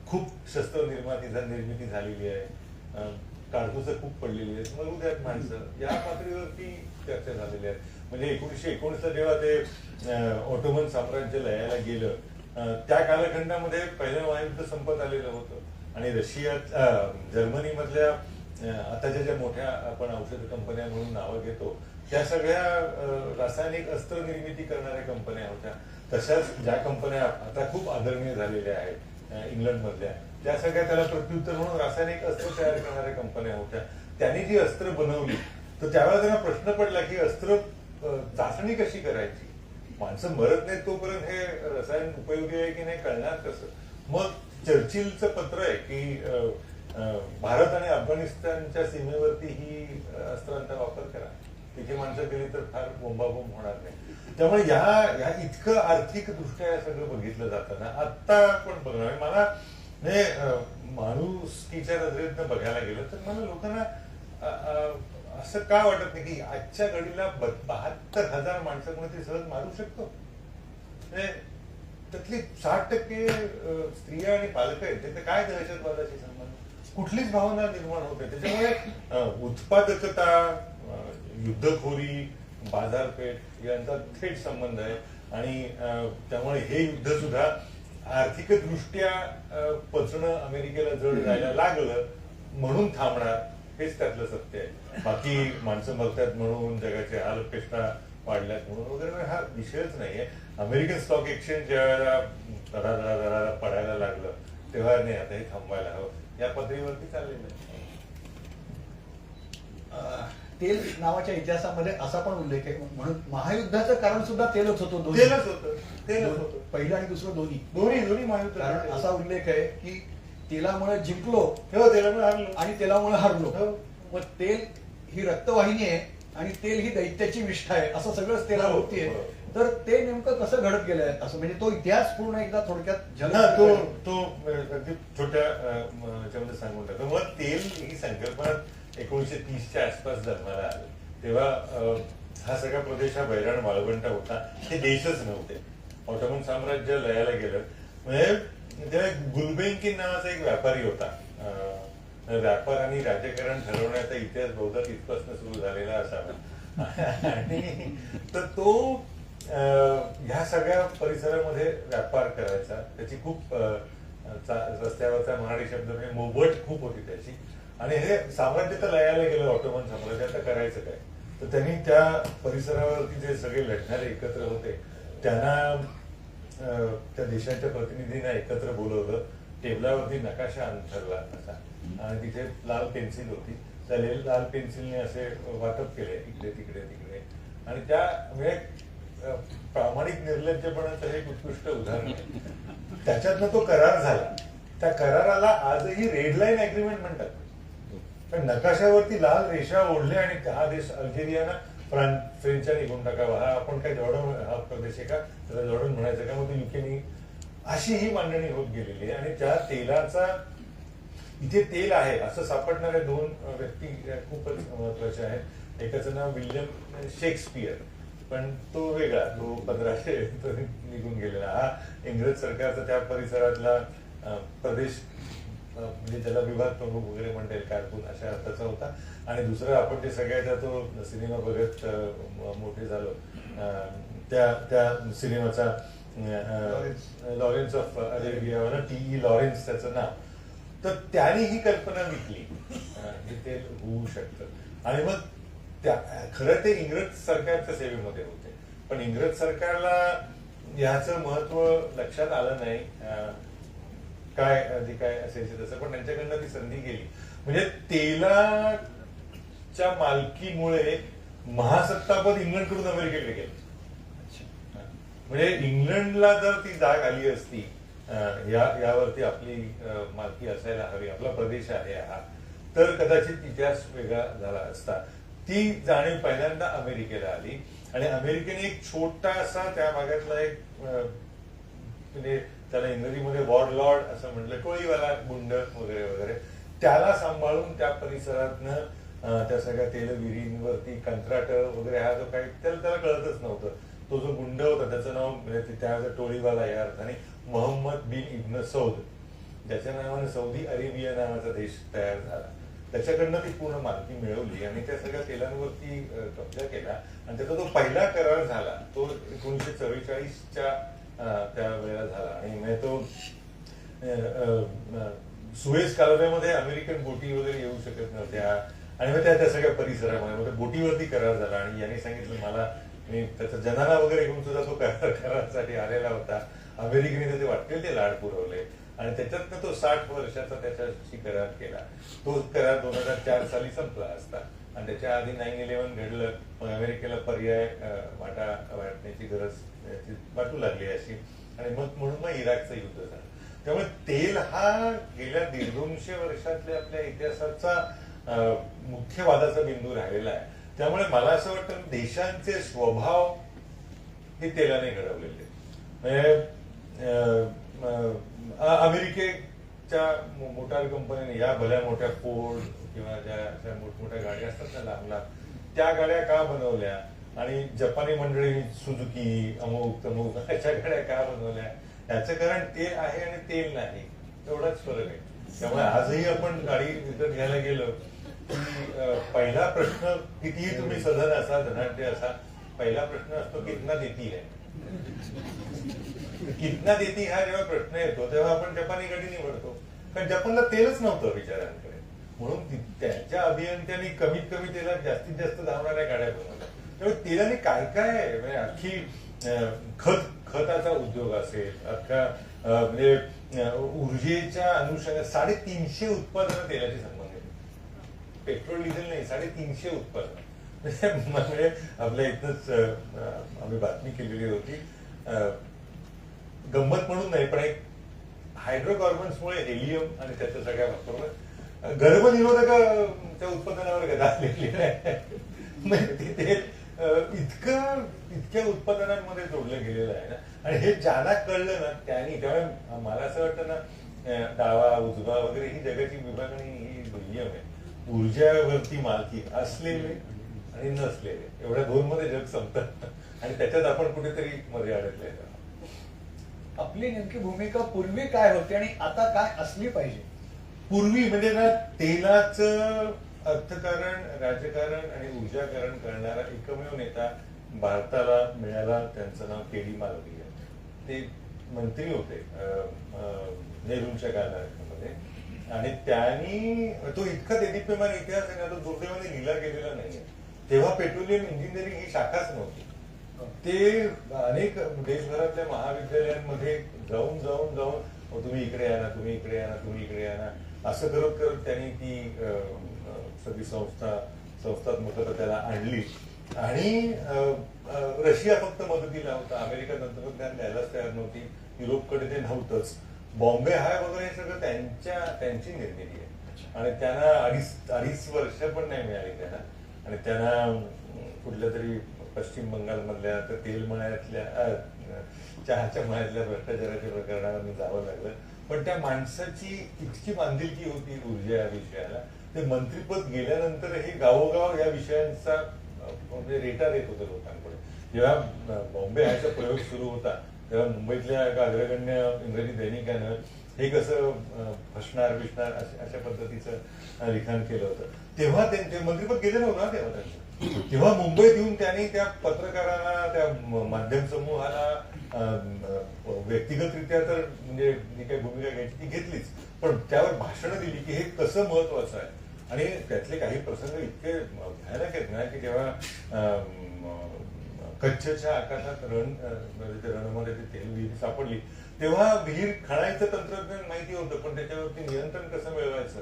खूप शस्त्र निर्मिती झालेली आहे, काळतुसं खूप पडलेली आहे, मग उद्यात माणसं या पातळीवरती चर्चा झालेली आहे. म्हणजे 1919ला जेव्हा ते ऑटोमन साम्राज्य लयाला गेलं, त्या कालखंडामध्ये पहिलं महायुद्ध संपत आलेलं होतं. आणि रशियात, जर्मनीमधल्या आताच्या ज्या मोठ्या आपण औषध कंपन्या म्हणून नावं घेतो त्या सगळ्या रासायनिक अस्त्र निर्मिती करणाऱ्या कंपन्या होत्या. तशाच ज्या कंपन्या आता खूप आदरणीय झालेल्या आहेत इंग्लंडमधल्या, त्या सगळ्या त्याला प्रत्युत्तर म्हणून रासायनिक अस्त्र तयार करणाऱ्या कंपन्या होत्या. त्यांनी जी अस्त्र बनवली तर त्यावेळेला त्यांना प्रश्न पडला की अस्त्र चाचणी कशी करायची, माणसं मरत नाहीत तोपर्यंत हे रसायन उपयोगी आहे की नाही कळणार कसं. मग चर्चिलचं पत्र आहे की भारत आणि अफगाणिस्तानच्या सीमेवरती ही अस्त्रांचा वापर करा, तिथे माणसं केली तर फार बोंबाबोंब होणार नाही. त्यामुळे ह्या इतकं आर्थिक दृष्ट्या सगळं बघितलं जातं ना. आता पण बघणार मला म्हणजे माणुसकीच्या नजरेतनं बघायला गेलं तर मला लोकांना असं का वाटत नाही की आजच्या घडीला 72,000 माणसं कोणीतरी सहज मारू शकतो. त्यातली 60% स्त्रिया आणि पालक आहेत, ते काय दहशतवादाशी संबंध, कुठलीच भावना निर्माण होते. त्याच्यामुळे उत्पादकता, युद्धखोरी, बाजारपेठ यांचा थेट संबंध आहे. आणि त्यामुळे हे युद्ध सुद्धा आर्थिकदृष्ट्या पचणं अमेरिकेला जड जायला लागलं म्हणून थांबणार, हेच त्यातलं सत्य आहे. बाकी माणसं बघतात म्हणून, जगाचे हालअपेष्टा वाढल्यात म्हणून वगैरे हा विषयच नाहीये. अमेरिकन स्टॉक एक्सचेंज ज्या वेळेला दरा पडायला लागलं तेव्हा नाही, आता हे थांबवायला हवं, या पातळीवरती चाललेलं आहे. तेल नावाच्या इतिहासामध्ये असा पण उल्लेख आहे, म्हणून महायुद्धाचं कारण सुद्धा तेलच होतं. तेलच होतं पहिलं आणि दुसरं दोन्ही महायुद्ध. कारण असा उल्लेख आहे की तेलामुळे जिंकलो, तेलामुळे हारलो आणि तेलामुळे हारलो. मग तेल ही रक्तवाहिनी आहे आणि तेल ही दैत्याची विष्ठा आहे, असं सगळंच तेलावरती आहे. तर ते नेमकं कसं घडत गेलंय असं, म्हणजे तो इतिहास पूर्ण एकदा थोडक्यात तो अगदी छोट्या ह्याच्यामध्ये सांगून टाकतो. मग तेल ही संकल्पना 1930च्या आसपास जन्माला आली तेव्हा हा सगळा प्रदेश हा बैराण वाळवंटा होता, हे देशच नव्हते. ऑटोमन साम्राज्य लयाला गेलं. म्हणजे तेव्हा गुलबेंकिन नावाचा एक व्यापारी होता. व्यापार आणि राजकारण ठरवण्याचा इतिहास बहुधा तिथपासून सुरू झालेला असावा. आणि तर तो ह्या सगळ्या परिसरामध्ये व्यापार करायचा. त्याची खूप रस्त्यावरचा मराठी शब्द म्हणजे मोबट खूप होती त्याची. आणि हे साम्राज्य तर लयाला गेलं, ऑटोमन साम्राज्य, आता करायचं काय. तर त्यांनी त्या परिसरावरती जे सगळे लढणारे एकत्र होते त्यांना त्या देशाच्या प्रतिनिधींना एकत्र बोलवलं, टेबलावरती नकाशा अंथरला असा, आणि तिथे लाल पेन्सिल होती, त्या लाल पेन्सिलने असे वाटप केले इकडे तिकडे तिकडे. आणि त्या म्हणजे प्रामाणिक निर्लज्जपणाचं हे एक उत्कृष्ट उदाहरण आहे. त्याच्यातनं तो करार झाला. त्या कराराला आजही रेड लाईन अग्रीमेंट म्हणतात. पण नकाशावरती लाल रेषा ओढल्या आणि हा देश अल्जेरियाना फ्रेंचच्या निघून टाकावा, हा आपण काय जॉर्डन हा प्रदेश आहे का, त्याला जॉर्डन म्हणायचं का, मग तो युकेनी, अशी ही मांडणी होत गेलेली आहे. आणि त्या तेलाचा, इथे तेल आहे असं सापडणाऱ्या दोन व्यक्ती खूपच महत्वाच्या आहेत. एकाचं नाव विल्यम शेक्सपियर, पण तो वेगळा, तो 1500 निघून गेलेला. हा इंग्रज सरकारचा त्या परिसरातला प्रदेश, म्हणजे ज्याला विभाग प्रमुख वगैरे म्हणता येईल, कारकून अशा अर्थाचा होता. आणि दुसरं, आपण जे सगळ्याचा तो सिनेमा बघत मोठे झालो, त्या सिनेमाचा लॉरेन्स ऑफ अरेबिया, टी.ई. लॉरेन्स त्याचं नाव, तर त्याने ही कल्पना विकली की ते होऊ शकतं. आणि मग त्या खरं ते इंग्रज सरकारच्या सेवेमध्ये होते, पण इंग्रज सरकारला ह्याचं महत्व लक्षात आलं नाही, काय जे काय असायचं तसं, पण त्यांच्याकडनं ती संधी गेली. म्हणजे तेलाच्या मालकीमुळे महासत्तापद इंग्लंडकडून अमेरिकेकडे गेलं. म्हणजे इंग्लंडला जर ती जाग आली असती, यावरती आपली मालकी असायला हवी, आपला प्रदेश आहे हा, तर कदाचित इतिहास वेगळा झाला असता. ती जाणीव पहिल्यांदा अमेरिकेला आली. आणि अमेरिकेने एक छोटासा त्या भागातला एक, म्हणजे त्याला इंग्रजीमध्ये वॉरलॉर्ड असं म्हटलं, टोळीवाला गुंड वगैरे वगैरे, त्याला सांभाळून त्या परिसरातनं त्या सगळ्या तेलविहीरींवरती कंत्राट वगैरे, हा जो काही त्याला कळतच नव्हतं. तो जो गुंड होता त्याचं नाव, म्हणजे त्या टोळीवाला या अर्थाने मोहम्मद बिन इब्न सौद, ज्याच्या नावाने सौदी अरेबिया नावाचा देश तयार झाला. त्याच्याकडनं ती पूर्ण मालकी मिळवली आणि त्या सगळ्या तेलांवरती कब्जा केला. आणि त्याचा जो पहिला करार झाला तो 1944च्या त्या वेळेला झाला. आणि म्हणजे तो सुएझ कालव्यामध्ये अमेरिकन बोटी वगैरे येऊ शकत नव्हत्या, आणि मग त्या सगळ्या परिसरामध्ये बोटीवरती करार झाला. आणि यांनी सांगितलं मला, मी त्याचा जनाना वगैरे घेऊन सुद्धा तो करारासाठी आलेला होता. अमेरिकेने त्याचे वाटतील ते लाड पुरवले, आणि त्याच्यातनं तो 60 वर्षाचा त्याच्याशी करार केला. तो करार 2004 साली संपला असता, आणि त्याच्या आधी 9/11 घडलं. मग अमेरिकेला पर्याय वाटा वाटण्याची गरज वाटू लागली अशी, आणि मग म्हणून मग इराकचं युद्ध झालं. त्यामुळे तेल हा गेल्या 150 वर्षातल्या आपल्या इतिहासाचा मुख्य वादाचा बिंदू राहिलेला आहे. त्यामुळे मला असं वाटतं देशांचे स्वभाव हे तेलाने घडवलेले. अमेरिकेच्या मोटार कंपनीने या भल्या मोठ्या फोर्ड किंवा ज्या मोठमोठ्या गाड्या असतात ना लांब लांब, त्या गाड्या का बनवल्या, आणि जपानी मंडळी सुझुकी अमुक तमुक अशा गाड्या का बनवल्या, याचं कारण तेल आहे आणि तेल नाही, एवढाच फरक आहे. त्यामुळे आजही आपण गाडी विकत घ्यायला गेलो की पहिला प्रश्न, कितीही तुम्ही सधन असा, धनाढ्य असा, पहिला प्रश्न असतो कितना देती है. कितना देती हा जेव्हा प्रश्न येतो तेव्हा आपण जपानी गाडी निवडतो, कारण जपानला तेलच नव्हतं बिचाऱ्यांकडे. म्हणून त्यांच्या अभियंत्यांनी कमीत कमी तेलात जास्तीत जास्त धावणाऱ्या गाड्या बनवल्या. त्यामुळे तेलाने काय काय, म्हणजे अख्खी खताचा उद्योग असेल, अख्खा म्हणजे ऊर्जेच्या अनुषंगाने 350 उत्पादनं तेलाची संबंधित. पेट्रोल डिझेल नाही, 350 उत्पादन. म्हणजे आपल्या इथंच आम्ही बातमी केलेली होती, गंमत म्हणून नाही, पण एक हायड्रोकार्बन्समुळे हेलियम आणि त्याच्या सगळ्या वापरून गर्भनिरोधकाच्या उत्पादनावर गदा आलेली आहे. ते इतक्या उत्पादनांमध्ये जोडलं गेलेलं आहे ना. आणि हे ज्याला कळलं ना त्यामुळे मला असं वाटतं ना, डावा उजवा वगैरे ही जगाची विभागणी ही दुय्यम आहे. ऊर्जावरती मालकी असलेले आणि नसलेले, एवढ्या दोन मध्ये जग संपतं, आणि त्याच्यात आपण कुठेतरी मध्ये अडकले. आपली नेमकी भूमिका पूर्वी काय होती आणि आता काय असली पाहिजे? पूर्वी म्हणजे ना तेलाचं अर्थकारण, राजकारण आणि ऊर्जाकरण करणारा एकमेव नेता भारताला मिळाला. त्यांचं नाव केडी मालवीय. ते मंत्री होते नेहरूंच्या काळामध्ये आणि त्यांनी तो इतका देदीप्यमान इतिहास आहे ना, तो दुर्दैवाने लिहिला गेलेला नाहीये. तेव्हा पेट्रोलियम इंजिनिअरिंग ही शाखाच नव्हती. ते अनेक देशभरातल्या महाविद्यालयांमध्ये जाऊन जाऊन जाऊन तुम्ही इकडे या ना, तुम्ही इकडे या ना, तुम्ही इकडे या ना, असं करत करत त्यांनी ती सगळी संस्थात्मकता त्याला आणली. आणि रशिया फक्त मदतीला होता. अमेरिका तंत्रज्ञान द्यायलाच तयार नव्हती. युरोपकडे ते नव्हतंच. बॉम्बे हाय वगैरे हे सगळं त्यांची निर्मिती आहे. आणि त्यांना अडीच वर्ष पण नाही मिळाली त्यांना. आणि त्यांना कुठल्या तरी पश्चिम बंगालमधल्या तर तेल मळ्यातल्या चहाच्या मळ्यातल्या भ्रष्टाचाराच्या प्रकरणावर जावं लागलं. पण त्या माणसाची इतकी बांधिलकी होती ऊर्जा या विषयाला, ते मंत्रीपद गेल्यानंतर हे गावोगाव या विषयांचा म्हणजे रेटा देत होते लोकांकडे. जेव्हा बॉम्बे हायचा प्रयोग सुरू होता तेव्हा मुंबईतल्या एका अग्रगण्य इंग्रजी दैनिकानं हे कसं फसणार बिसणार अशा पद्धतीचं लिखाण केलं होतं. तेव्हा त्यांचे मंत्रीपद गेले नव्हतं ना तेव्हा त्यांचं. तेव्हा मुंबईत येऊन त्यांनी त्या पत्रकारांना, त्या माध्यम समूहाला व्यक्तिगतरित्या तर म्हणजे जी काही भूमिका घ्यायची ती घेतलीच, पण त्यावर भाषणं दिली की हे कसं महत्वाचं आहे. आणि त्यातले काही प्रसंग इतके भयानक आहेत ना की जेव्हा कच्छच्या आकाशात रणमध्ये ते तेल विहीर सापडली तेव्हा विहीर खणायचं तंत्रज्ञान माहिती होतं, पण त्याच्यावरती नियंत्रण कसं मिळवायचं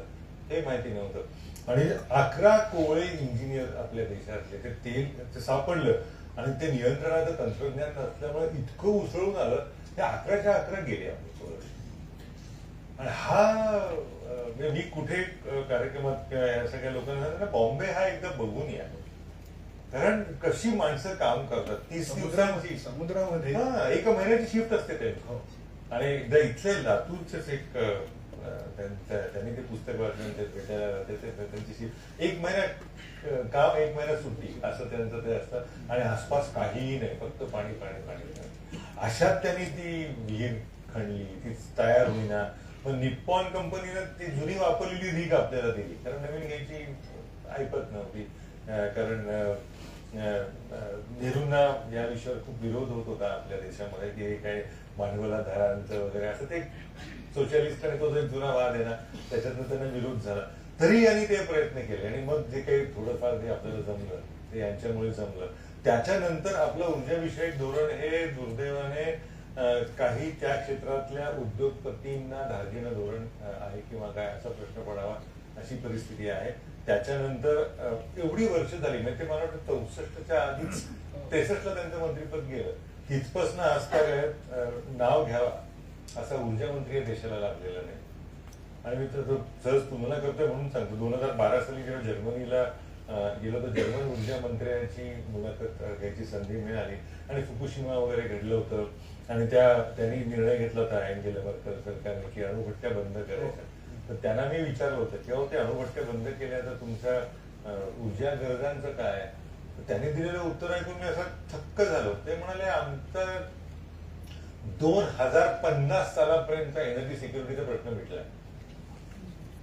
हे माहिती नव्हतं. आणि 11 कोवळे इंजिनियर आपल्या देशातले ते तेल सापडलं आणि ते नियंत्रणाचं तंत्रज्ञान नसल्यामुळे इतकं उसळून आलं ते 11च्या 11 गेले आपले. आणि हा मी कुठे कार्यक्रमात किंवा या सगळ्या लोकांना बॉम्बे हा एकदा बघून या, कारण कशी माणसं काम करतात. 30 दिवसांची समुद्रामध्ये 1 महिन्याची शिफ्ट असते त्यांची. आणि एकदा इथले लातूरचेच एक त्यांनी ते पुस्तक वाचलं, ते भेटायला त्यांची शिफ्ट 1 महिना काम 1 महिना सुट्टी असं त्यांचं ते असतं. आणि आसपास काहीही नाही, फक्त पाणी पाणी पाणी. अशात त्यांनी ती विहीर खणली, ती तयार होईना. पण निप्पॉन कंपनीनं ती जुनी वापरलेली रीग आपल्याला दिली, कारण नवीन घ्यायची ऐपत नव्हती. कारण नेहरूंना या विषयावर खूप विरोध होत होता आपल्या देशामध्ये की हे काय भांडवलाधारांचं वगैरे असं ते सोशलिस्ट आणि तो जो जुना वाद आहे ना त्याच्यातनं त्यांना विरोध झाला. तरी यांनी ते प्रयत्न केले आणि मग जे काही थोडंफार जे आपल्याला जमलं ते यांच्यामुळे जमलं. त्याच्यानंतर आपलं ऊर्जाविषयक धोरण हे दुर्दैवाने काही त्या क्षेत्रातल्या उद्योगपतींना धार्जिणं धोरण आहे किंवा काय असा प्रश्न पडावा अशी परिस्थिती आहे. त्याच्यानंतर एवढी वर्ष झाली म्हणजे मला वाटतं 64च्या आधीच 63ला त्यांचं मंत्रिपद गेलं. तिथपासून आजतागायत नाव घ्यावा असा ऊर्जा मंत्री या देशाला लाभलेला नाही. आणि मी तर सहज तुलना करतोय म्हणून सांगतो, 2012 साली जेव्हा जर्मनीला गेलो तर जर्मन ऊर्जा मंत्र्यांची मुलाखत घ्यायची संधी मिळाली आणि फुकुशिमा वगैरे घडलं होतं. आणि त्यांनी निर्णय घेतला होता अँगेला मर्केल सरकारने की अणुभट्ट्या बंद करायच्या. तर त्यांना मी विचारलं होतं किंवा ते अणुभट्ट्या बंद केल्या तर तुमच्या ऊर्जा गरजांचं काय. त्यांनी दिलेलं उत्तर ऐकून मी असं थक्क झालो. ते म्हणाले आमचा 2050 सालापर्यंत एनर्जी सिक्युरिटीचा प्रश्न मिटलाय.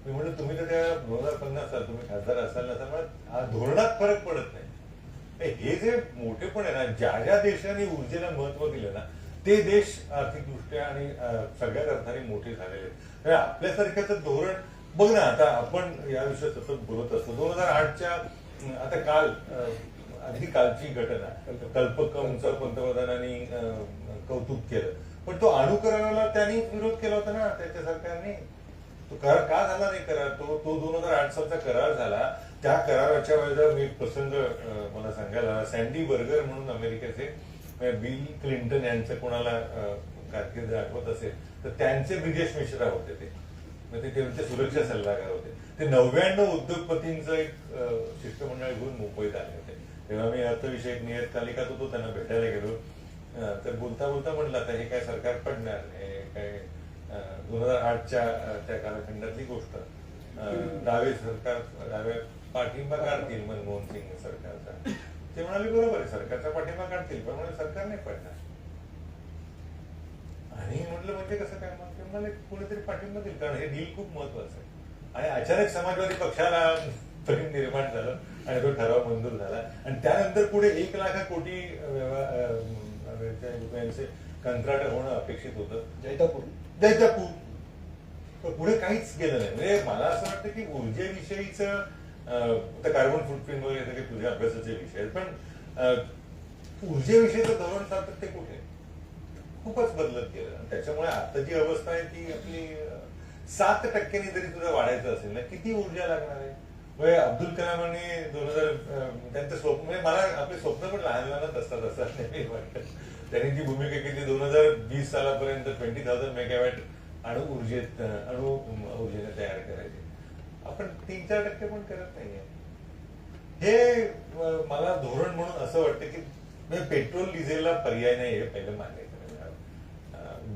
मी म्हटलं तुम्ही तर त्या 2050 साल तुम्ही खासदार असाल नसाल, धोरणात फरक पडत नाही. हे जे मोठेपण आहे ना, ज्या ज्या देशाने ऊर्जेला महत्व दिलं ना ते देश आर्थिकदृष्ट्या आणि सगळ्याच अर्थाने मोठे झालेले आहेत. आपल्यासारख्याचं धोरण बघ ना, आता आपण या विषयात सतत बोलत असतो. 2008च्या आता काल अगदी कालची घटना, कल्पकमचं पंतप्रधानांनी कौतुक केलं, पण तो अणु कराराला त्यांनी विरोध केला होता ना त्याच्या सरकारने. तो करार का झाला नाही करार, तो 2008 सालचा करार झाला. त्या कराराच्या वेळेला मी प्रसंग मला सांगायला, सँडी बर्गर म्हणून अमेरिकेचे बिल क्लिंटन यांचं कोणाला कारकीर्द आठवत असेल तर त्यांचे ब्रिजेश मिश्रा होते. ते त्यांचे सुरक्षा सल्लागार होते. ते 99 उद्योगपतींचं एक शिष्टमंडळ घेऊन मुंबईत आले होते. तेव्हा मी अर्थविषयक नियतकालिकात होतो, त्यांना भेटायला गेलो. तर बोलता बोलता म्हटलं आता हे काय सरकार पडणार, हे काय 2008च्या त्या कालखंडातली गोष्ट, डाव्या पाठिंबा काढतील मनमोहन सिंग सरकारचा. ते म्हणाले बरोबर आहे, सरकारचा पाठिंबा काढतील, पण म्हणजे सरकार नाही पडणार. आणि म्हटलं म्हणजे कसं काय, मग ते म्हणाले कुणीतरी पाठिंबा देईल, कारण हे डील खूप महत्वाचं आहे. आणि अचानक समाजवादी पक्षाला प्रेम निर्माण झालं आणि तो ठराव मंजूर झाला आणि त्यानंतर पुढे 1,00,000 कोटी रुपयांचे कंत्राट होणं अपेक्षित होतं. जैतापूर पुढे काहीच गेलं नाही. म्हणजे मला असं वाटतं की ऊर्जेविषयीचं कार्बन फुटप्रिंट वगैरे सगळे तुझ्या अभ्यासाचे विषय आहेत, पण ऊर्जेविषयीचं धोरण सातत्य कुठे खूपच बदलत गेलं. त्याच्यामुळे आता जी अवस्था आहे ती आपली 7% जरी तुझं वाढायचं असेल ना, किती ऊर्जा लागणार आहे. म्हणजे अब्दुल कलामांनी 2000 त्यांचं स्वप्न, म्हणजे मला आपले स्वप्न पण लहान लहानच असतात असं नाही वाटतं. त्यांनी ती भूमिका केली 2020 सालापर्यंत 20,000 मेगावॅट अणु ऊर्जेने तयार करायचे. आपण 3-4% पण करत नाहीये. हे मला धोरण म्हणून असं वाटतं की पेट्रोल डिझेलला पर्याय नाही हे पहिलं मान्य करायला.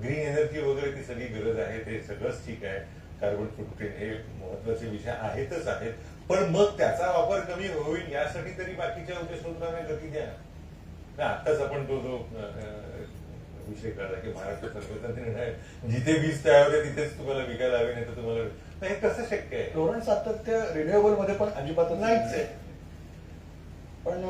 ग्रीन एनर्जी वगैरे ती सगळी गरज आहे, ते सगळंच ठीक आहे. कार्बन फुटप्रिंट हे महत्वाचे विषय आहेतच आहेत, पण मग त्याचा वापर कमी होईल यासाठी तरी बाकीच्या उद्देशोद्धाने गती द्या. आत्ताच आपण तो जो विषय काढला की महाराष्ट्र सरकारचा निर्णय जिथे वीज तयार आहे तिथेच तुम्हाला विकायला हवे, नाही तर तुम्हाला, हे कसं शक्य आहे. धोरण सातत्य रिन्युएबल मध्ये पण अजिबातच नाहीच आहे. पण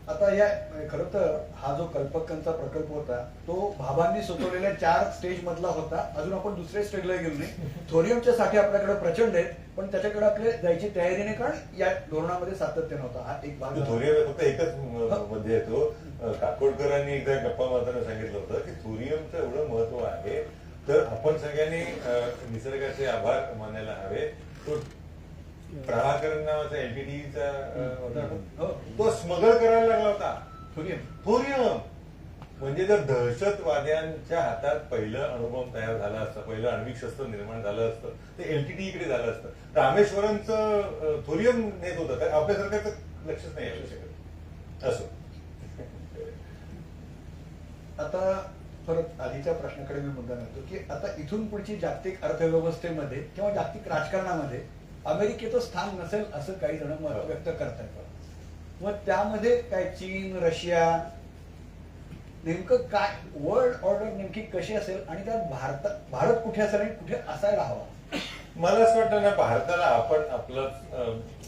आता या खरं तर हा जो कल्पकांचा प्रकल्प होता तो भाभांनी सुचवलेल्या 4 स्टेज मधला होता. अजून आपण दुसऱ्या स्टेजला गेलो नाही. थोरियमच्या साठी आपल्याकडे प्रचंड आहेत, पण त्याच्याकडे आपले जायची तयारी नाही, कारण या धोरणामध्ये सातत्य नव्हता. हा एक भाग. थोरियम फक्त एकच मध्ये येतो. काकोडकरांनी एकदा गप्पा मारताना सांगितलं होतं की थोरियमचं एवढं महत्व आहे तर आपण सगळ्यांनी निसर्गाचे आभार मानायला हवे. तो प्रभाकरन नावाचा एलटीडीचा तो स्मगल करायला लागला होता. थोरियम म्हणजे जर दहशतवाद्यांच्या हातात पहिलं अणुबॉम्ब तयार झाला असतं, पहिलं आण्विक शस्त्र निर्माण झालं असतं, ते एलटीडी इकडे झालं असतं. रामेश्वरमचं थोरियम नेत होतं, तर आपल्या सरकारचं लक्षच नाही असू शकत. असो, आता परत आधीच्या प्रश्नाकडे मी मुद्दा करतो की आता इथून पुढची जागतिक अर्थव्यवस्थेमध्ये किंवा जागतिक राजकारणामध्ये अमेरिकेचं स्थान नसेल असं काही जण मत व्यक्त करतात. मग त्यामध्ये काय चीन, रशिया, नेमकं काय वर्ल्ड ऑर्डर नेमकी कशी असेल आणि त्यात भारत कुठे असेल आणि कुठे असायला हवा. मला असं वाटतं ना, भारताला आपण आपलाच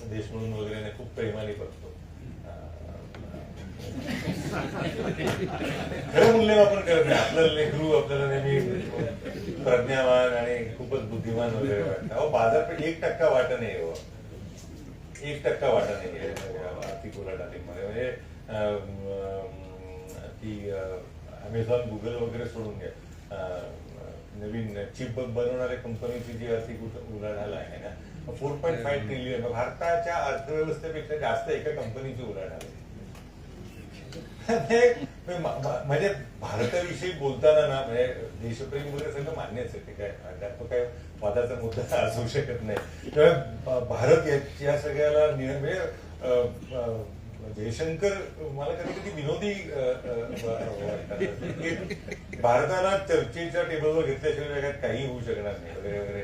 देश म्हणून वगैरे नाही खूप प्रेमाने बघतो. खरं मूल्यमापन करत नाही. आपल्याला नेहरू आपल्याला नेहमी प्रज्ञावान आणि खूपच बुद्धिमान वगैरे वाटतं. अहो बाजारपेठ 1% वाटा नाही हो, 1% वाटा नाही आर्थिक उलाढालीमध्ये. म्हणजे ती अमेझॉन, गुगल वगैरे सोडून घ्या, नवीन चिप बनवणाऱ्या कंपनीची जी आर्थिक उलाढाल आहे ना, 4.5 ट्रिलियन भारताच्या अर्थव्यवस्थेपेक्षा जास्त एका कंपनीची उलाढाल आहे. म्हणजे भारताविषयी बोलताना ना, म्हणजे देशप्रेम वगैरे सगळं मान्यच आहे, ते काय त्यात काय वादाचा मुद्दा असू शकत नाही. त्यामुळे भारत या सगळ्याला म्हणजे जयशंकर मला कधी कधी विनोदी वाटतात. भारताला चर्चेच्या टेबलवर घेतल्याशिवाय जगात काही होऊ शकणार नाही वगैरे वगैरे.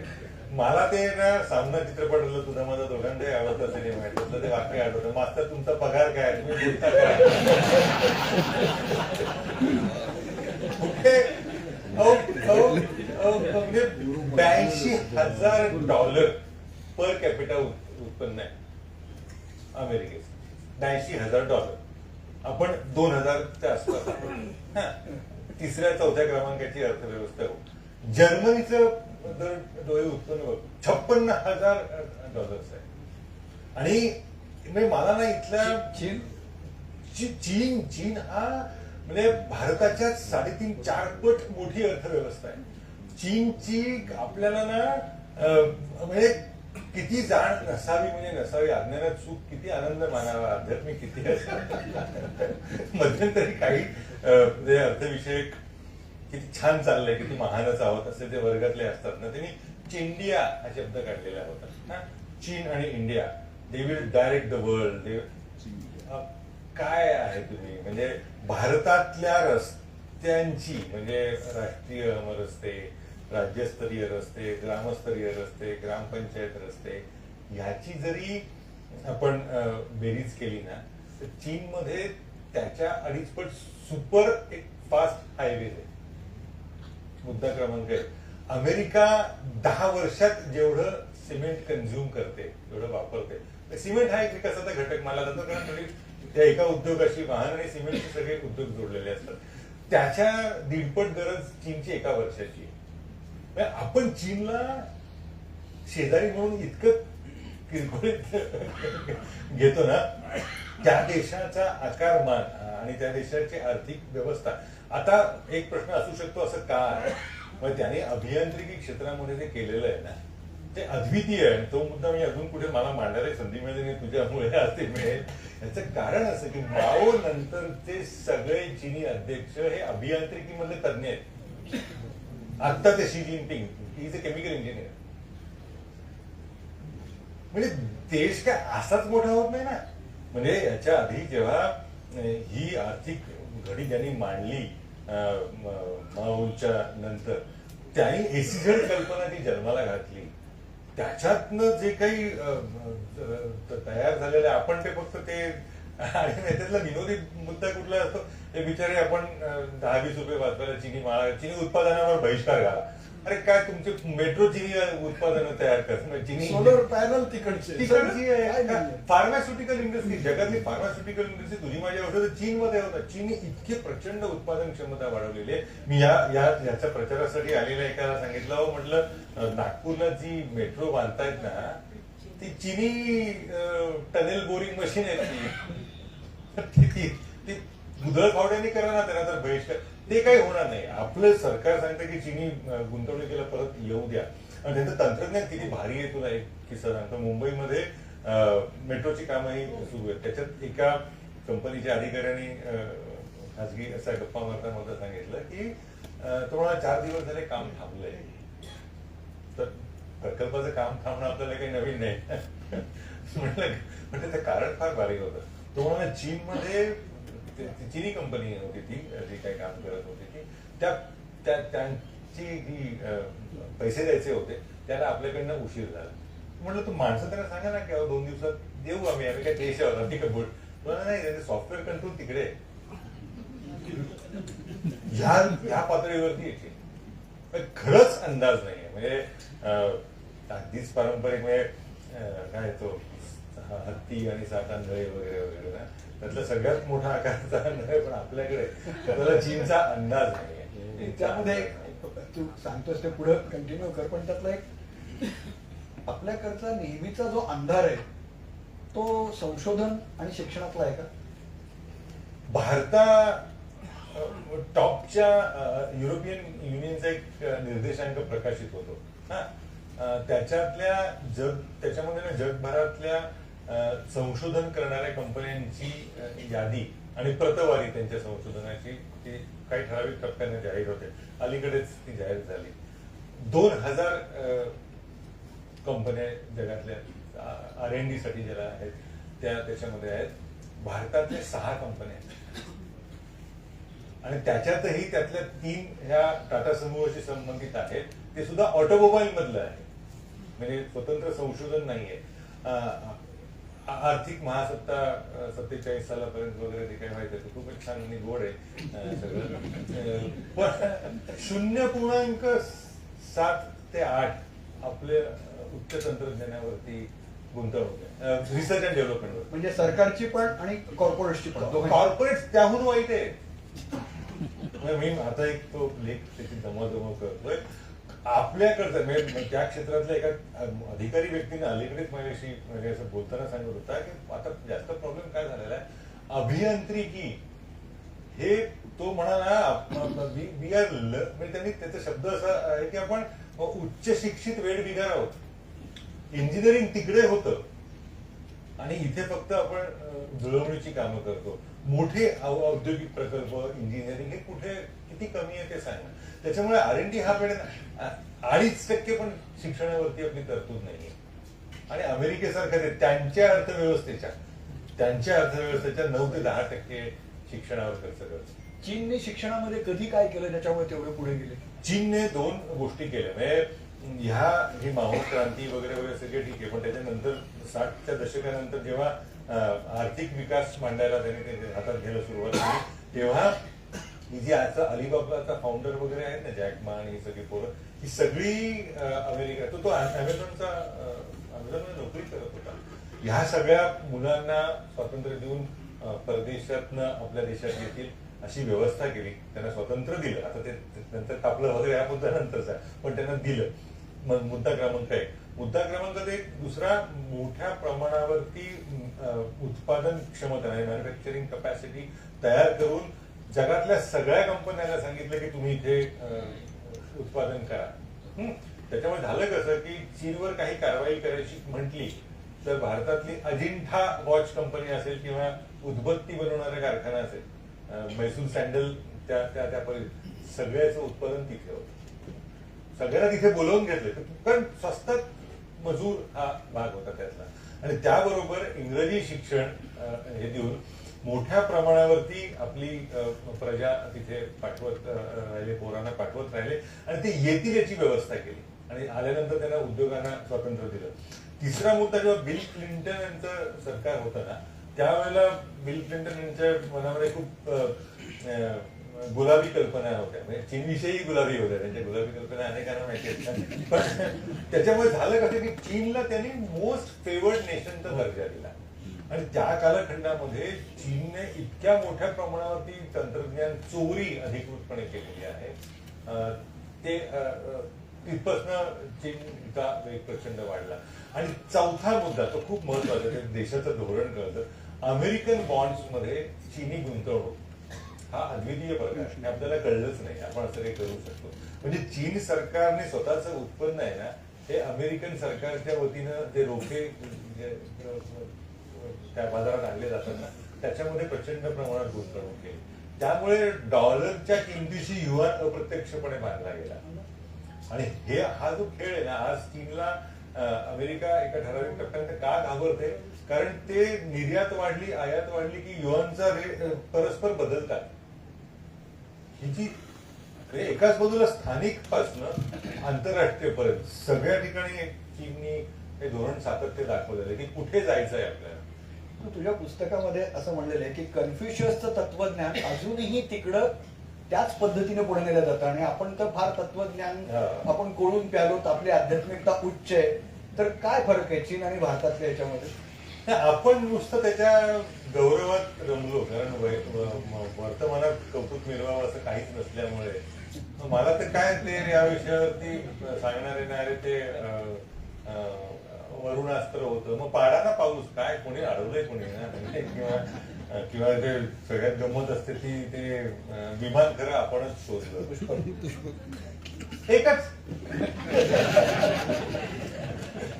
मला ते ना सामना चित्रपटातलं तुझा माझा दोघांनाही आवडतं सिनेमा आहे, त्यातलं ते वाक्य आठवतं, मास्तर तुमचा पगार काय, तुम्ही बोलता काय. कुठे म्हणजे $82,000 पर कॅपिटा उत्पन्न आहे अमेरिकेचं. $82,000. आपण 2,000च्या आसपास 3ऱ्या-4थ्या क्रमांकाची अर्थव्यवस्था हो. जर्मनीचं दर डोळे उत्पन्न $56,000 आहे. आणि मला ना इथल्या चीन हा म्हणजे भारताच्या 3.5-4 पट मोठी अर्थव्यवस्था आहे. चीनची आपल्याला ना म्हणजे किती जाण नसावी, म्हणजे नसावी, अज्ञानात चूक किती आनंद मानावा, आध्यात्मिक किती असावं. मध्यंतरी काही म्हणजे अर्थविषयक किती छान चाललंय, किती महानच आहोत असे ते वर्गातले असतात ना, त्यांनी चिंडिया हा शब्द काढलेला होता. चीन आणि India, they will direct the world. काय आहे तुम्ही, म्हणजे भारतातल्या रस्त्यांची, म्हणजे राष्ट्रीय रस्ते, राज्यस्तरीय रस्ते, ग्रामस्तरीय रस्ते, ग्रामपंचायत रस्ते, ह्याची जरी आपण बेरीज केली ना, तर चीनमध्ये त्याच्या 2.5 पट सुपर एक फास्ट हायवे आहे. मुद्दा क्रमांक 1. अमेरिका 10 वर्षात जेवढं सिमेंट कन्झ्युम करते, जेवढं वापरते, सिमेंट हा एक विकासाचा घटक मानला जातो, कारण म्हणजे त्या एका उद्योगाशी वाहन आणि सिमेंटचे सगळे उद्योग जोडलेले असतात. त्याच्या 1.5 गरज चीनची एका वर्षाची आहे. म्हणजे आपण चीनला शेजारी म्हणून इतकं किरकोळीत घेतो ना, त्या देशाचा आकारमान आणि त्या देशाची आर्थिक व्यवस्था. आता एक प्रश्न असू शकतो, असं का आहे? मग त्याने अभियांत्रिकी क्षेत्रामध्ये जे केलेलं आहे ना, ते अद्वितीय आहे. तो मुद्दा मी अजून कुठे मला मांडायला संधी मिळेल नाही, तुझ्यामुळे असे मिळेल. याचं कारण असं की माओ नंतरचे सगळे चीनी अध्यक्ष हे अभियांत्रिकीमधले तज्ञ आहेत. आता ते Xi Jinping, he is a chemical engineer. म्हणजे देश काय असाच मोठा होत नाही ना. म्हणजे याच्या आधी जेव्हा ही आर्थिक घडी ज्यांनी मांडली माओच्या नंतर, त्यांनी एसीझेड कल्पना ती जन्माला घातली. त्याच्यातनं जे काही तयार झालेलं आहे, आपण ते फक्त ते, आणि त्यातला विनोदी मुद्दा कुठला असतो, ते बिचारे आपण 10-20 रुपये वाचवायला चिनी उत्पादनावर बहिष्कार घाला. अरे काय तुमचे मेट्रो चिनी उत्पादनं तयार करतात, चिनी सोलर पॅनल तिकडची फार्मास्युटिकल इंडस्ट्री, जगातली फार्मास्युटिकल इंडस्ट्री, तुझी माझी औषधं चीनमध्ये होतात. चीनने इतकी प्रचंड उत्पादन क्षमता वाढवलेली आहे. मी याच्या प्रचारासाठी आलेल्या एकाला सांगितलं, म्हटलं नागपूरला जी मेट्रो बांधतायत ना, ती चिनी टनेल बोरिंग मशीन आहे. ती गुदळ फावड्याने करा ना, त्यांना तर बहिष्कार. ते काही होणार नाही. आपलं सरकार सांगतं की चिनी गुंतवणुकीला परत येऊ द्या, आणि त्यांचं तंत्रज्ञान किती भारी आहे. तुला एक किस्सा सांगतो. मुंबईमध्ये मेट्रोची कामही सुरू आहेत. त्याच्यात एका कंपनीच्या अधिकाऱ्यांनी खासगी असा गप्पा मारता मारता सांगितलं की तुम्हाला 4 दिवस झाले काम थांबलंय. तर प्रकल्पाचं काम थांबणं आपल्याला काही नवीन नाही. म्हटलं त्याचं कारण फार भारी होतं. तो म्हणाला चीनमध्ये चीनी कंपनी होती ती जी काही काम करत होती ती, त्यांची जी पैसे द्यायचे होते त्याला आपल्याकडनं उशीर झाला. म्हटलं तू माणसं त्यांना सांगा ना की 2 दिवसात देऊ आम्ही काय देश आहोत आम्ही काय बोल. नाही, त्यांचे सॉफ्टवेअर कंट्रोल तिकडे ह्या पातळीवरती येते. खरंच अंदाज नाहीये. म्हणजे अगदीच पारंपरिक म्हणजे काय तो हत्ती आणि साठा नळे वगैरे वगैरे ना, त्यातला सगळ्यात मोठा आकाराचा नळ पण आपल्याकडे, त्याला चीनचा अंदाज नाहीये. त्यामध्ये तू सांगतोस ते पुढे कंटिन्यू कर, पण त्यातला एक आपल्याकडचा नेहमीचा जो अंधार आहे तो संशोधन आणि शिक्षणातला आहे का? टॉपच्या युरोपियन युनियनचा एक निर्देशांक प्रकाशित होतो. त्याच्यामध्ये ना जगभरातल्या संशोधन करणाऱ्या कंपन्यांची यादी आणि प्रतवारी त्यांच्या संशोधनाची ती काही ठराविक टप्प्याने जाहीर होते. अलीकडेच ती जाहीर झाली. 2000 कंपन्या जगातल्या R&D साठी ज्याला आहेत त्याच्यामध्ये आहेत. भारतातल्या 6 कंपन्या आहेत, आणि त्याच्यातही त्यातल्या 3 ह्या टाटा समूहाशी संबंधित आहेत. ते सुद्धा ऑटोमोबाईल मधलं आहे. म्हणजे स्वतंत्र संशोधन नाहीये. आर्थिक महासत्ता 47 सालापर्यंत वगैरे जे काही व्हायचं ते खूपच छान आणि गोड आहे सगळं. पण 0.7 ते 8 आपले उच्च तंत्रज्ञानावरती गुंतवणूक आहे, रिसर्च अँड डेव्हलपमेंटवर. म्हणजे सरकारची पण आणि कॉर्पोरेटची पण. कॉर्पोरेट त्याहून वाईट आहे. मी आता एक तो लेख त्याची जमाजमा करतोय. आपल्याकडचं म्हणजे त्या क्षेत्रातल्या एका अधिकारी व्यक्तीने अलीकडेच माझ्याशी म्हणजे असं बोलताना सांगत होता की आता जास्त प्रॉब्लेम काय झालेला आहे, अभियांत्रिकी हे तो म्हणाला वी आर म्हणजे त्यांनी त्याचा शब्द असा आहे की आपण उच्च शिक्षित वेडबिगार आहोत. इंजिनिअरिंग तिकडे होतं आणि इथे फक्त आपण जुळवणीची कामं करतो. मोठे औद्योगिक प्रकल्प इंजिनिअरिंग हे कुठे किती कमी आहे ते सांगा. त्याच्यामुळे R&D हा पेड 2.5% पण शिक्षणावरती आपली तरतूद नाहीये. आणि अमेरिकेसारखं त्यांच्या अर्थव्यवस्थेच्या 9 ते 10% शिक्षणावर खर्च करतो. चीनने शिक्षणामध्ये कधी काय केलं ज्याच्यामुळे तेवढे पुढे गेले? चीनने 2 गोष्टी केल्या. म्हणजे ही माओ क्रांती वगैरे वगैरे सगळे ठीक आहे, पण त्याच्यानंतर 60च्या दशकानंतर जेव्हा आर्थिक विकास मांडायला त्यांनी हातात घ्यायला सुरुवात केली, तेव्हा ही जी आजचा अलिबाबाचा फाउंडर वगैरे आहेत ना, जॅक मा आणि ही सगळी पोरं, ही सगळी अमेरिका तो अमेझॉनमध्ये नोकरी करत होता. ह्या सगळ्या मुलांना स्वातंत्र्य देऊन परदेशातनं आपल्या देशात येतील अशी व्यवस्था केली, त्यांना स्वातंत्र्य दिलं. आता ते नंतर कापलं वगैरे हा मुद्दा नंतरचा, पण त्यांना दिलं. मुद्दा क्रमांक 1. मुद्दा क्रमांक 1 दुसरा, मोठ्या प्रमाणावरती उत्पादन क्षमता आणि मॅन्युफॅक्चरिंग कपॅसिटी तयार करून जगातल्या सगळ्या कंपन्यांना सांगितलं की तुम्ही इथे उत्पादन करा. त्याच्यामुळे झालं कसं की चीनवर काही कारवाई करायची म्हटली तर भारतातली अजिंठा वॉच कंपनी असेल किंवा उदबत्ती बनवणारा कारखाना असेल, मैसूर सँडल, त्या सगळ्याचं उत्पादन तिथे होतं. सगळ्यांना तिथे बोलवून घेतलं कारण स्वस्तात मजूर हा भाग होता त्यातला. आणि त्याबरोबर इंग्रजी शिक्षण हे देऊन मोठ्या प्रमाणावरती आपली प्रजा तिथे पाठवत राहिले, पोरांना पाठवत राहिले आणि ते येतील याची व्यवस्था केली. आणि आल्यानंतर त्यांना उद्योगांना स्वातंत्र्य दिलं. तिसरा मुद्दा, जेव्हा बिल क्लिंटन यांचं सरकार होतं ना, त्यावेळेला बिल क्लिंटन यांच्या मनामध्ये खूप गुलाबी कल्पना होत्या. म्हणजे चीनविषयी गुलाबी होत्या, त्यांच्या गुलाबी कल्पना अनेकांना माहिती आहेत. पण त्याच्यामुळे झालं कसं की चीनला त्यांनी मोस्ट फेवर्ड नेशनचा दर्जा दिला. आणि त्या कालखंडामध्ये चीनने इतक्या मोठ्या प्रमाणावरती तंत्रज्ञान चोरी अधिकृतपणे केलेली आहे, ते तिथपासनं चीनचा वेग प्रचंड वाढला. आणि चौथा मुद्दा, तो खूप महत्वाचा, ते देशाचं धोरण कळतं. अमेरिकन बॉन्ड्स मध्ये चीनी गुंतवणूक हा अद्वितीय प्रकार, हे आपल्याला कळलंच नाही. आपण असं काही करू शकतो. म्हणजे चीन सरकारने स्वतःचं उत्पन्न आहे ना, हे अमेरिकन सरकारच्या वतीनं जे रोखे त्या बाजारात आणले जातात ना, त्याच्यामध्ये प्रचंड प्रमाणात गुंतवणूक केली. त्यामुळे डॉलरच्या किमतीशी युआन अप्रत्यक्षपणे बांधला गेला. आणि हा जो खेळ आहे ना, आज चीनला अमेरिका एका ठराविक टप्प्यानंतर का घाबरते, कारण ते निर्यात वाढली, आयात वाढली की युआनचा रेट परस्पर बदलतात. हिची एकाच बाजूला स्थानिक पासनं आंतरराष्ट्रीय पर्यंत सगळ्या ठिकाणी चीननी हे धोरण सातत्य दाखवलेलं आहे की कुठे जायचं आहे आपल्याला. तुझ्या पुस्तकामध्ये असं म्हणलेलं आहे की कन्फ्युशियसचं तत्वज्ञान अजूनही तिकडं त्याच पद्धतीने पुढे नेलं जातं आणि आपण तर फार तत्वज्ञान आपण कोळून प्यालोत, आपली आध्यात्मिकता उच्च आहे. तर काय फरक आहे चीन आणि भारतातल्या याच्यामध्ये? आपण नुसतं त्याच्या गौरवात रमलो, कारण वर्तमानात कौतुक मिरवावं असं काहीच नसल्यामुळे मला तर काय ते या विषयावरती सांगणारे येणारे ते वरुणास्त्र होतं. मग पाडा ना पाऊस, काय कोणी अडवलंय कोणी ना, किंवा ते सगळ्यात गंमत असते ती ते विमान खरं आपणच शोधलं. एकच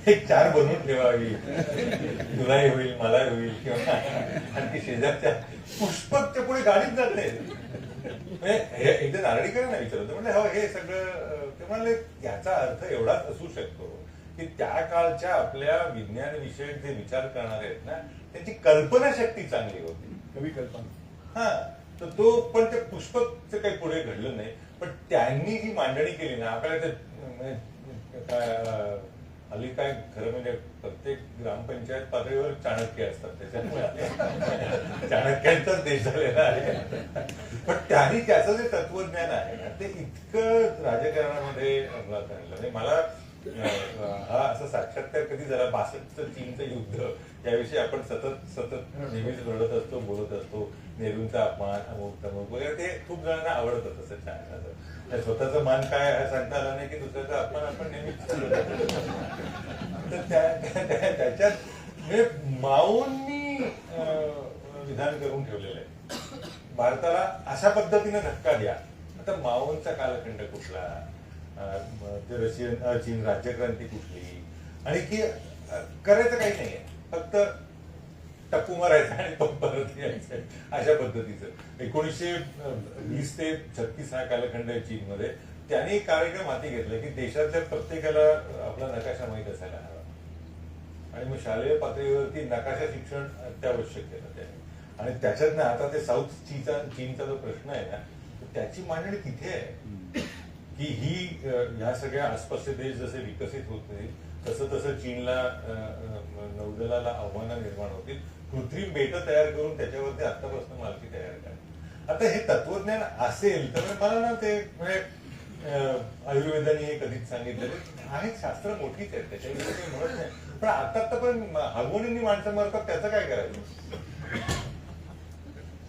एक 4 बनवून ठेवावी, तुलाही होईल, मलाही होईल, किंवा आणखी शेजारच्या पुष्पकच्या पुढे गाडीच जात नाही. एकदा नारळीकरांना विचारलं म्हणजे हे सगळं, ते म्हणले याचा अर्थ एवढाच असू शकतो की त्या काळच्या आपल्या विज्ञान विषयक जे विचार करणारे आहेत ना, त्यांची कल्पनाशक्ती चांगली होती, नवी कल्पना. हा, तर तो पण ते पुष्पकचं काही पुढे घडलं नाही. पण त्यांनी जी मांडणी केली ना, आपल्याला ते काय हल्ली काय खरं म्हणजे प्रत्येक ग्रामपंचायत पातळीवर चाणक्य असतात, त्याच्यामुळे चाणक्यांचाच देश झालेला आहे. पण त्यांनी त्याचं जे तत्वज्ञान आहे ना, ते इतकं राजकारणामध्ये अंगात आणलं. मला हा असं साक्षात्कार कधी झाला 62चं चीनचं युद्ध, त्याविषयी आपण सतत नेहमीच रडत असतो, बोलत असतो. नेहरूंचा अपमान, अमुक तमुक वगैरे, ते खूप जणांना आवडतं तसं छान. स्वतःचा मान काय आहे सांगता आला नाही की दुसऱ्याचा अपमान आपण नेहमीच तर त्याच्यात म्हणजे माऊंनी विधान करून ठेवलेलं आहे, भारताला अशा पद्धतीने धक्का द्या. आता माओंचा कालखंड कुठला, चीन राज्यक्रांती कुठली, आणि की करायचं काही नाहीये, फक्त टप्पू मारायचा आणि परत यायचं, अशा पद्धतीचं. 1920 ते 36 हा कालखंड आहे चीनमध्ये. त्यांनी कार्यक्रम हाती घेतला की देशातल्या प्रत्येकाला आपला नकाशा माहीत असायला हवा, आणि मग शालेय पातळीवरती नकाशा शिक्षण अत्यावश्यक केलं त्याने. आणि त्याच्यात ना आता ते साऊथ चीनचा जो प्रश्न आहे ना, त्याची मांडणी तिथे आहे की ह्या सगळ्या आसपासचे देश जसे विकसित होते तसं तसं चीनला नौदलाला आव्हानं निर्माण होतील. कृत्रिम बेटं तयार करून त्याच्यावरती आतापासून मालकी तयार करा. आता हे तत्वज्ञान असेल तर मला ना ते म्हणजे आयुर्वेदाने हे कधीच सांगितलं आहेत, शास्त्र मोठीच आहेत त्याच्याविषयी काही म्हणत नाही. पण आता पण हार्मोनियमनी माणसं मरतात त्याचं काय करायचं?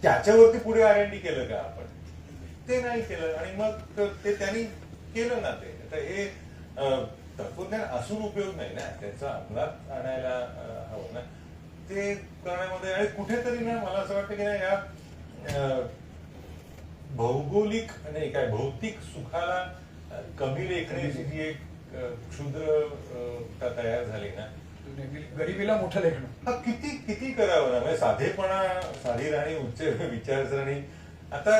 त्याच्यावरती पुढे R&D केलं का आपण? ते नाही केलं आणि मग ते त्यांनी केलं ना. ते आता हे तत्वज्ञान असून उपयोग नाही ना, त्याचा अंमलात आणायला हवं ना ते करण्यामध्ये. आणि कुठेतरी ना मला असं वाटतं की ना या भौगोलिक नाही काय भौतिक सुखाला कमी लेखण्याची जी एक क्षुद्र तयार झाली ना, गरिबीला मोठं लेखणं किती किती करावं ना. म्हणजे साधेपणा, साधी राहणी, उच्च विचारसरणी. आता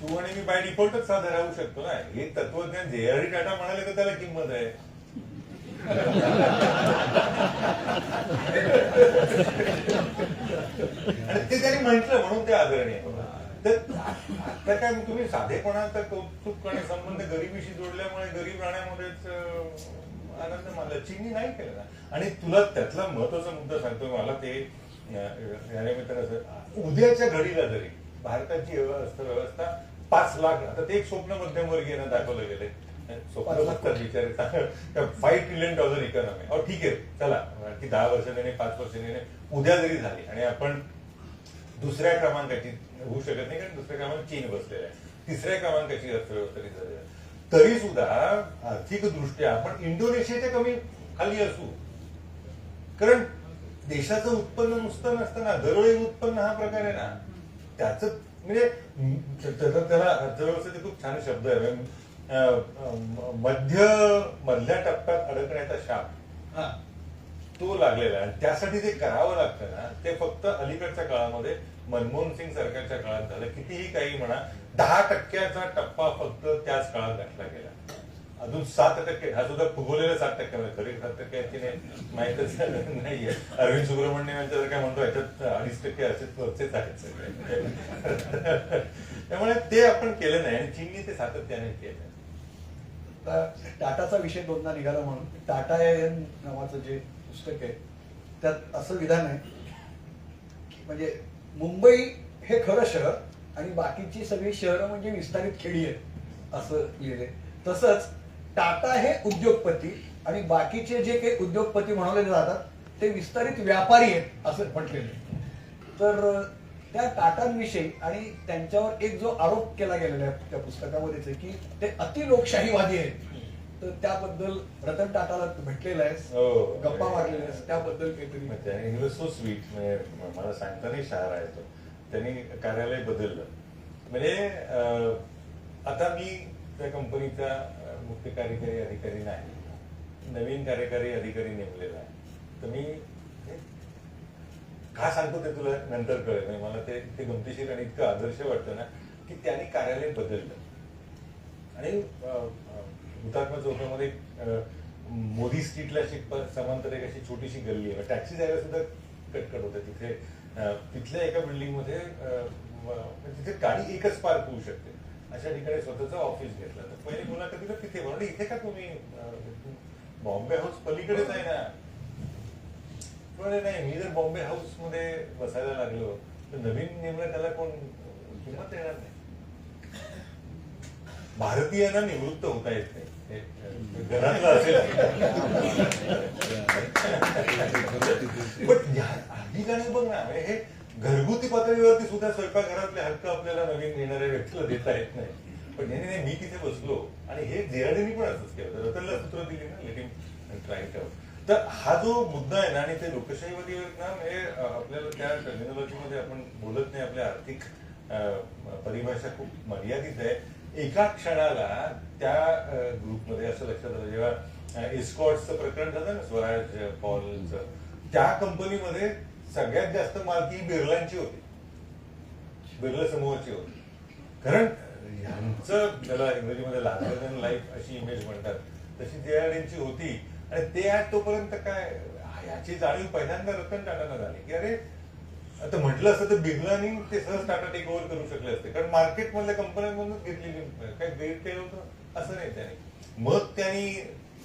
तू आणि मी बाय डिफॉल्टच साधं राहू शकतो ना. हे तत्वज्ञान जे.आर.डी. टाटा म्हणाले तर त्याला किंमत आहे. आणि ते त्यांनी म्हटलं म्हणून ते आदरणीय. तर काय तुम्ही साधेपणाचा कौतुक आणि संबंध गरिबीशी जोडल्यामुळे गरीब राहण्यामध्येच आनंद मानला. चीननी नाही केलं ना. आणि तुला त्यातला महत्वाचा मुद्दा सांगतो मला ते या निमित्तानं, उद्याच्या घडीला जरी भारताची अर्थव्यवस्था 5 लाख, आता ते एक स्वप्न मध्यमवर्गीयांना दाखवलं गेलंय. स्वप्न बघतात विचार, $5 ट्रिलियन इकॉनॉमी. अहो ठीक आहे, चला की 10 वर्षाने 5 वर्षाने उद्या जरी झाली आणि आपण दुसऱ्या क्रमांकाची होऊ शकत नाही कारण दुसऱ्या क्रमांक चीन बसलेला आहे, तिसऱ्या क्रमांकाची अर्थव्यवस्था झाली तरी सुद्धा आर्थिक दृष्ट्या आपण इंडोनेशियाच्या कमी खाली असू. कारण देशाचं उत्पन्न नुसतं नसतं ना, दरवेळी उत्पन्न हा प्रकार आहे ना. त्याच म्हणजे त्याला अर्थव्यवस्थेचे खूप छान शब्द आहे. मधल्या टप्प्यात अडकण्याचा शाप तो लागलेला आहे. आणि त्यासाठी जे करावं लागतं ना ते फक्त अलीकडच्या काळामध्ये मनमोहन सिंग सरकारच्या काळात झालं. कितीही काही म्हणा, 10% टप्पा फक्त त्याच काळात गाठला गेला. अजून 7%, हा सुद्धा फुगवलेला 7%, खरी 7% नाही माहितच नाहीये. अरविंद सुब्रमण्यम यांच्या काय म्हणतो याच्यात 2.5% असेच वरचेच आहेत सगळे. त्यामुळे ते आपण केलं नाही आणि चीनने ते सातत्याने केलं. टाटाचा विषय दोनदा निघाला म्हणून टाटा नावाचं जे पुस्तक आहे त्यात असं विधान आहे की म्हणजे मुंबई हे खरं शहर आणि बाकीची सगळी शहरं म्हणजे विस्तारित खेडी आहेत असं लिहिलंय. तसंच टाटा हे उद्योगपती आणि बाकीचे जे काही उद्योगपती म्हणवले जातात ते विस्तारित व्यापारी आहेत असं म्हटलेलं आहे. तर त्या टाटांविषयी आणि त्यांच्यावर एक जो आरोप केला गेलेला आहे त्या पुस्तकामध्येच आहे की ते अति लोकशाहीवादी आहेत. तर त्याबद्दल रतन टाटाला भेटलेला आहे, गप्पा मारलेल्या आहेत, त्याबद्दल काहीतरी. So sweet. मला सांगताना शहर आहे तो, त्यांनी कार्यालय बदललं. म्हणजे आता मी त्या कंपनीचा मुख्य कार्यकारी अधिकारी नाही, नवीन कार्यकारी अधिकारी नेमलेला आहे. तर मी का सांगतो ते तुला नंतर कळेल. नाही मला ते गमतीशीर आणि इतकं आदर्श वाटतं ना की त्यांनी कार्यालय बदललं. आणि हुतात्मा चौकामध्ये मोदी स्ट्रीटला समांतर एक अशी छोटीशी गल्ली आहे, टॅक्सी जायला सुद्धा कटकट होते तिथे. तिथल्या एका बिल्डिंग मध्ये तिथे गाडी एकच पार्क होऊ शकते अशा ठिकाणी स्वतःचं ऑफिस घेतलं. तर पहिली मुलाखतीला तिथे म्हणून इथे का तुम्ही, बॉम्बे हाऊस पलीकडेच आहे ना. पण नाही, मी जर बॉम्बे हाऊस मध्ये बसायला लागलो तर नवीन नेमला त्याला कोण किंमत देणार नाही. भारतीयांना निवृत्त होता येत नाही, घरातलं असेल. पण हल्ली गाणी बघ ना, हे घरगुती पातळीवरती सुद्धा स्वयंपाकघरातले हक्क आपल्याला नवीन येणाऱ्या व्यक्तीला देता येत नाही. पण नाही मी तिथे बसलो आणि हे जे.आर.डी. पण असंच केलं. रतनला सूत्र दिली ना, let him try it out. तर हा जो मुद्दा आहे ना आणि ते लोकशाहीवादी ना, हे आपल्याला त्या टर्मिनॉलॉजीमध्ये आपण बोलत नाही. आपल्या आर्थिक परिभाषा खूप मर्यादित आहे. एका क्षणाला त्या ग्रुपमध्ये असं लक्षात आलं जेव्हा एस्कॉर्ट्सचं प्रकरण झालं ना, स्वराज पॉलचं, त्या कंपनीमध्ये सगळ्यात जास्त मालकी बिर्लांची होती, बिर्ला समूहाची होती. कारण ह्यांचं त्याला इंग्रजीमध्ये लार्जर दॅन लाईफ अशी इमेज म्हणतात, तशी जे.आर.डी.ची होती. आणि ते आज तोपर्यंत काय याची जाणीव पहिल्यांदा रतन टाटांना झाली की अरे आता म्हटलं असतं तर बिर्लानी ते सहज टाटा टेक ओव्हर करू शकले असते. कारण मार्केटमधल्या कंपन्यांमधूनच घेतलेली काय गैर केलं होतं असं नाही त्याने. मग त्यांनी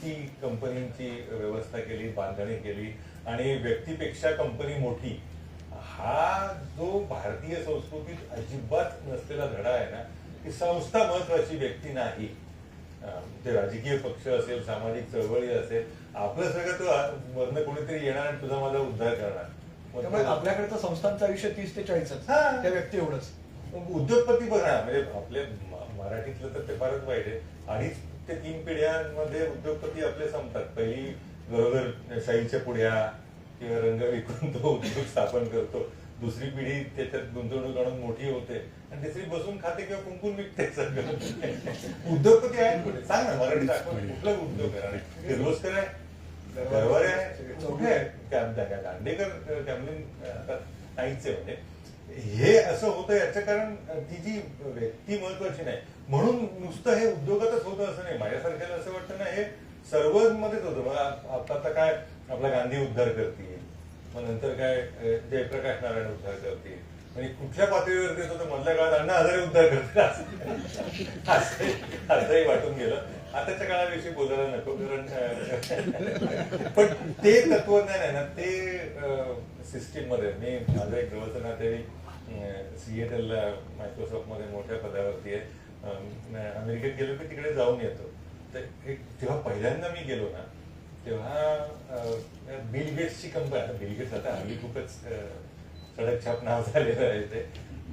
ती कंपनीची व्यवस्था केली, बांधणी केली आणि व्यक्तीपेक्षा कंपनी मोठी, हा जो भारतीय संस्कृतीत अजिबात नसलेला धडा आहे ना, की संस्था महत्वाची, व्यक्ती नाही. ते राजकीय पक्ष असेल, सामाजिक चळवळी असेल, आपलं सगळं तो वरनं कोणीतरी येणार आणि तुझा माझा उद्धार करणार. त्यामुळे आपल्याकडचं संस्थांचं आयुष्य 30 ते 40 हा. त्या व्यक्ती एवढंच. उद्योगपती बघा, म्हणजे आपल्या मराठीतलं तर ते फारच वाईट आहे. 2.5 ते 3 पिढ्यांमध्ये उद्योगपती आपले संपतात. पहिली बरोबर शाईच्या पुढ्या किंवा रंग विकून तो उद्योग स्थापन करतो. दुसरी पिढी त्याच्यात गुंतवणूक आणून मोठी होते आणि तिसरी बसून खाते किंवा कुंकून विकते सगळं. उद्योगपती आहेत कुठे? सांग ना मराठी दाखवून कुठला उद्योग आहे? किर्लोस्कर आहे, गरवारे आहे, कुठे आहे? दांडेकर कॅमलिन आता नाहीच आहे. म्हणजे हे असं होतं याचं कारण ती जी व्यक्ती महत्वाची नाही म्हणून नुसतं हे उद्योगातच होतं असं नाही. माझ्यासारख्याला असं वाटतं ना, हे सर्व मध्येच होतं. आता काय आपला गांधी उद्धार करतील, मग नंतर काय जयप्रकाश नारायण उद्धार करतील, म्हणजे कुठल्या पातळीवरती येतो तर मधल्या काळात अण्णा हजारे उद्धार करतील असंही वाटून गेलं. आताच्या काळाविषयी बोलायला नको, कारण पण ते तत्वज्ञान आहे ना, ते सिस्टीम मध्ये. मी माझं एक जवळचं नातेवाईक सिएटलला मायक्रोसॉफ्ट मध्ये मोठ्या पदावरती आहे. अमेरिकेत गेलो की तिकडे जाऊन येतो. तर जेव्हा पहिल्यांदा मी गेलो ना, तेव्हा बिल गेट्सची कंपनी, बिल गेट्स आता हल्ली खूपच सडक छाप नाव झालेलं आहे ते,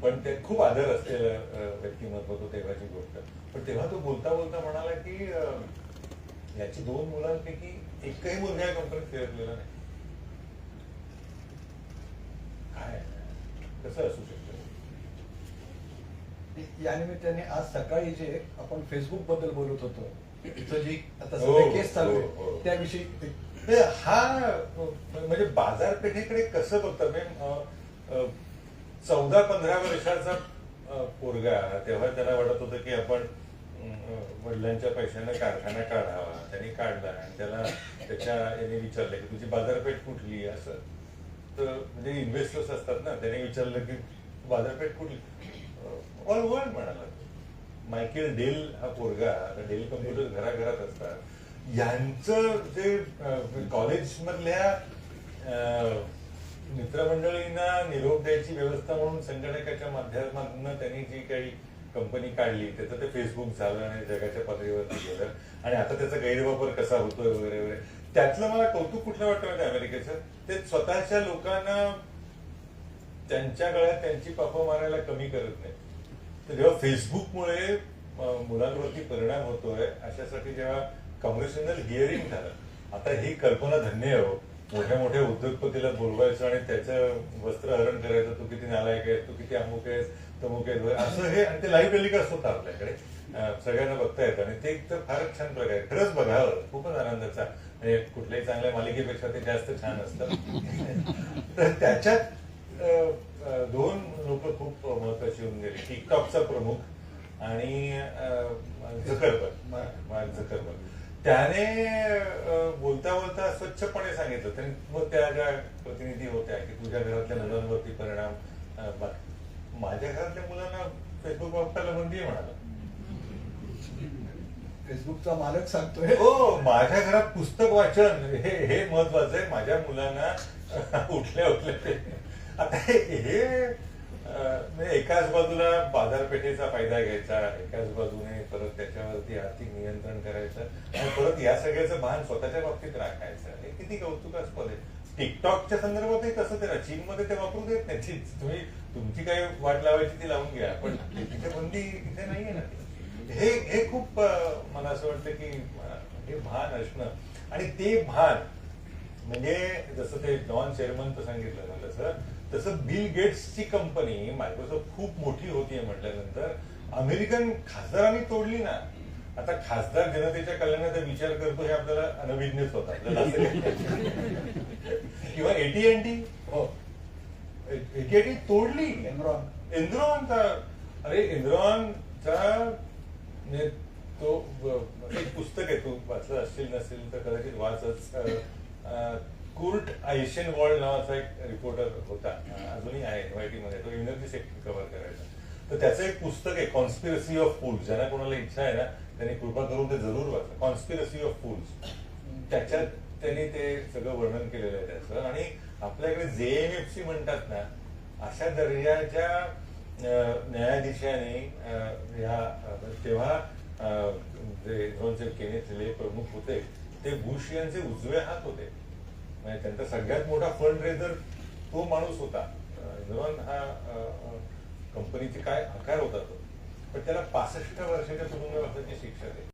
पण ते खूप आदर असलेलं व्यक्तिमत्व होतं तेव्हाची गोष्ट. पण तेव्हा तो बोलता बोलता म्हणाला की याची 2 मुलांपैकी एकही मुलगा या कंपनीत फिरकलेला नाही. काय कसं असू शकतं? या निमित्ताने आज सकाळी जे आपण फेसबुक बद्दल बोलत होतो, जी आता हो, सध्या केस चालू हो, हो. आहे त्याविषयी हा म्हणजे बाजारपेठेकडे कसं बघतात? 14-15 वर्षाचा पोरगा, तेव्हा त्याला वाटत होतं की आपण वडिलांच्या पैशाने कारखाना काढावा. त्यांनी काढला आणि त्याला त्याच्या याने विचारलं की तुझी बाजारपेठ कुठली, असं. तर म्हणजे इन्व्हेस्टर्स असतात ना, त्याने विचारलं की बाजारपेठ कुठली, ऑल वर्ल्ड म्हणाला. मायकेल डेल हा पोरगा, डेल कम्प्युटर घराघरात असतात. यांचं जे कॉलेज मधल्या मित्रमंडळींना निरोप द्यायची व्यवस्था म्हणून संगणकाच्या माध्यमातून त्यांनी जी काही कंपनी काढली, त्याचं ते फेसबुक झालं आणि जगाच्या पातळीवरती गेलं. आणि आता त्याचा गैरवापर कसा होतोय वगैरे वगैरे. त्यातलं मला कौतुक कुठलं वाटतं माहिती अमेरिकेचं? ते स्वतःच्या लोकांना त्यांच्या गळ्यात त्यांची पापं मारायला कमी करत नाही. तर जेव्हा फेसबुकमुळे मुलांवरती परिणाम होतोय, अशासाठी जेव्हा कॉंग्रेशनल हिअरिंग झालं, आता ही कल्पना धन्य हो. मोठ्या मोठ्या उद्योगपतीला बोलवायचं आणि त्याचं वस्त्रहरण करायचं, तू किती नालायक आहेस, तू किती अमुक आहेस, तमुक आहेस, असं हे. आणि ते लाईव्ह टेलिकास्ट होतं आपल्याकडे, सगळ्यांना बघता येतं. आणि ते तर फारच छान प्रकारे, खरंच बघावं, खूपच आनंदाचा. म्हणजे कुठल्याही चांगल्या मालिकेपेक्षा ते जास्त छान असतं. तर त्याच्यात 2 लोक खूप महत्वाची होऊन गेली. टिकटॉकचा प्रमुख आणि झकरबर्ग. त्याने बोलता बोलता स्वच्छपणे सांगितलं. त्याने मग त्या ज्या प्रतिनिधी होत्या की तुझ्या घरातल्या मुलांवरती परिणाम, माझ्या घरातल्या मुलांना फेसबुक वापरायला बंदी आहे म्हणाला. फेसबुकचा मालक सांगतोय. हो, माझ्या घरात पुस्तक वाचन हे महत्वाचं आहे. माझ्या मुलांना उठल्या आता हे एकाच बाजूला बाजारपेठेचा फायदा घ्यायचा, एकाच बाजूने परत त्याच्यावरती आर्थिक नियंत्रण करायचं आणि परत या सगळ्याचं भान स्वतःच्या बाबतीत राखायचं. हे किती कौतुकास्पद आहे. टिकटॉकच्या संदर्भातही तसं ते ना, चीनमध्ये ते वापरू देत नाही. तुम्ही तुमची काही वाट लावायची ती लावून घ्या, पण तिथे बंदी तिथे नाहीये ना. हे खूप मला असं वाटतं की हे भान असणं. आणि ते भान म्हणजे जसं ते डॉन शेरमनचं सांगितलं ना, तसं बिल गेट्सची कंपनी मायक्रोसॉफ्ट खूप मोठी होतीये म्हटल्यानंतर अमेरिकन खासदारांनी तोडली ना. आता खासदार जनतेच्या कल्याणाचा विचार करतो हे आपल्याला अनभिज्ञच होतं आपल्याला असं. किंवा AT&T, हो, AT&T तोडली. एनरॉनचा, अरे एनरॉनचा म्हणजे तो एक पुस्तक आहे, तू वाचलं असशील नसेल तर कदाचित वाचच. कुर्ट आयशेनवॉल्ड नावाचा एक रिपोर्टर होता, अजूनही आहे NYT मध्ये. तो एनर्जी सेक्टर कव्हर करायचा. तर त्याचं एक पुस्तक आहे कॉन्स्पिरसी ऑफ फूल्स. ज्यांना कोणाला इच्छा आहे ना त्यांनी कृपा करून ते जरूर वाचा, कॉन्स्पिरसी ऑफ फूल्स. त्याच्यात त्यांनी ते सगळं वर्णन केलेलं आहे त्याचं. आणि आपल्याकडे JMFC म्हणतात ना, अशा दर्जाच्या न्यायाधीशाने तेव्हा जे झोनचे केनेथ ले प्रमुख होते ते बुश यांचे उजवे हात होते. म्हणजे त्यांचा सगळ्यात मोठा फंड रेझर तो माणूस होता. झोन हा कंपनीचे काय आकार होता तो, पण त्याला 65 वर्षाच्या तुरुंगवासाची शिक्षा दिली.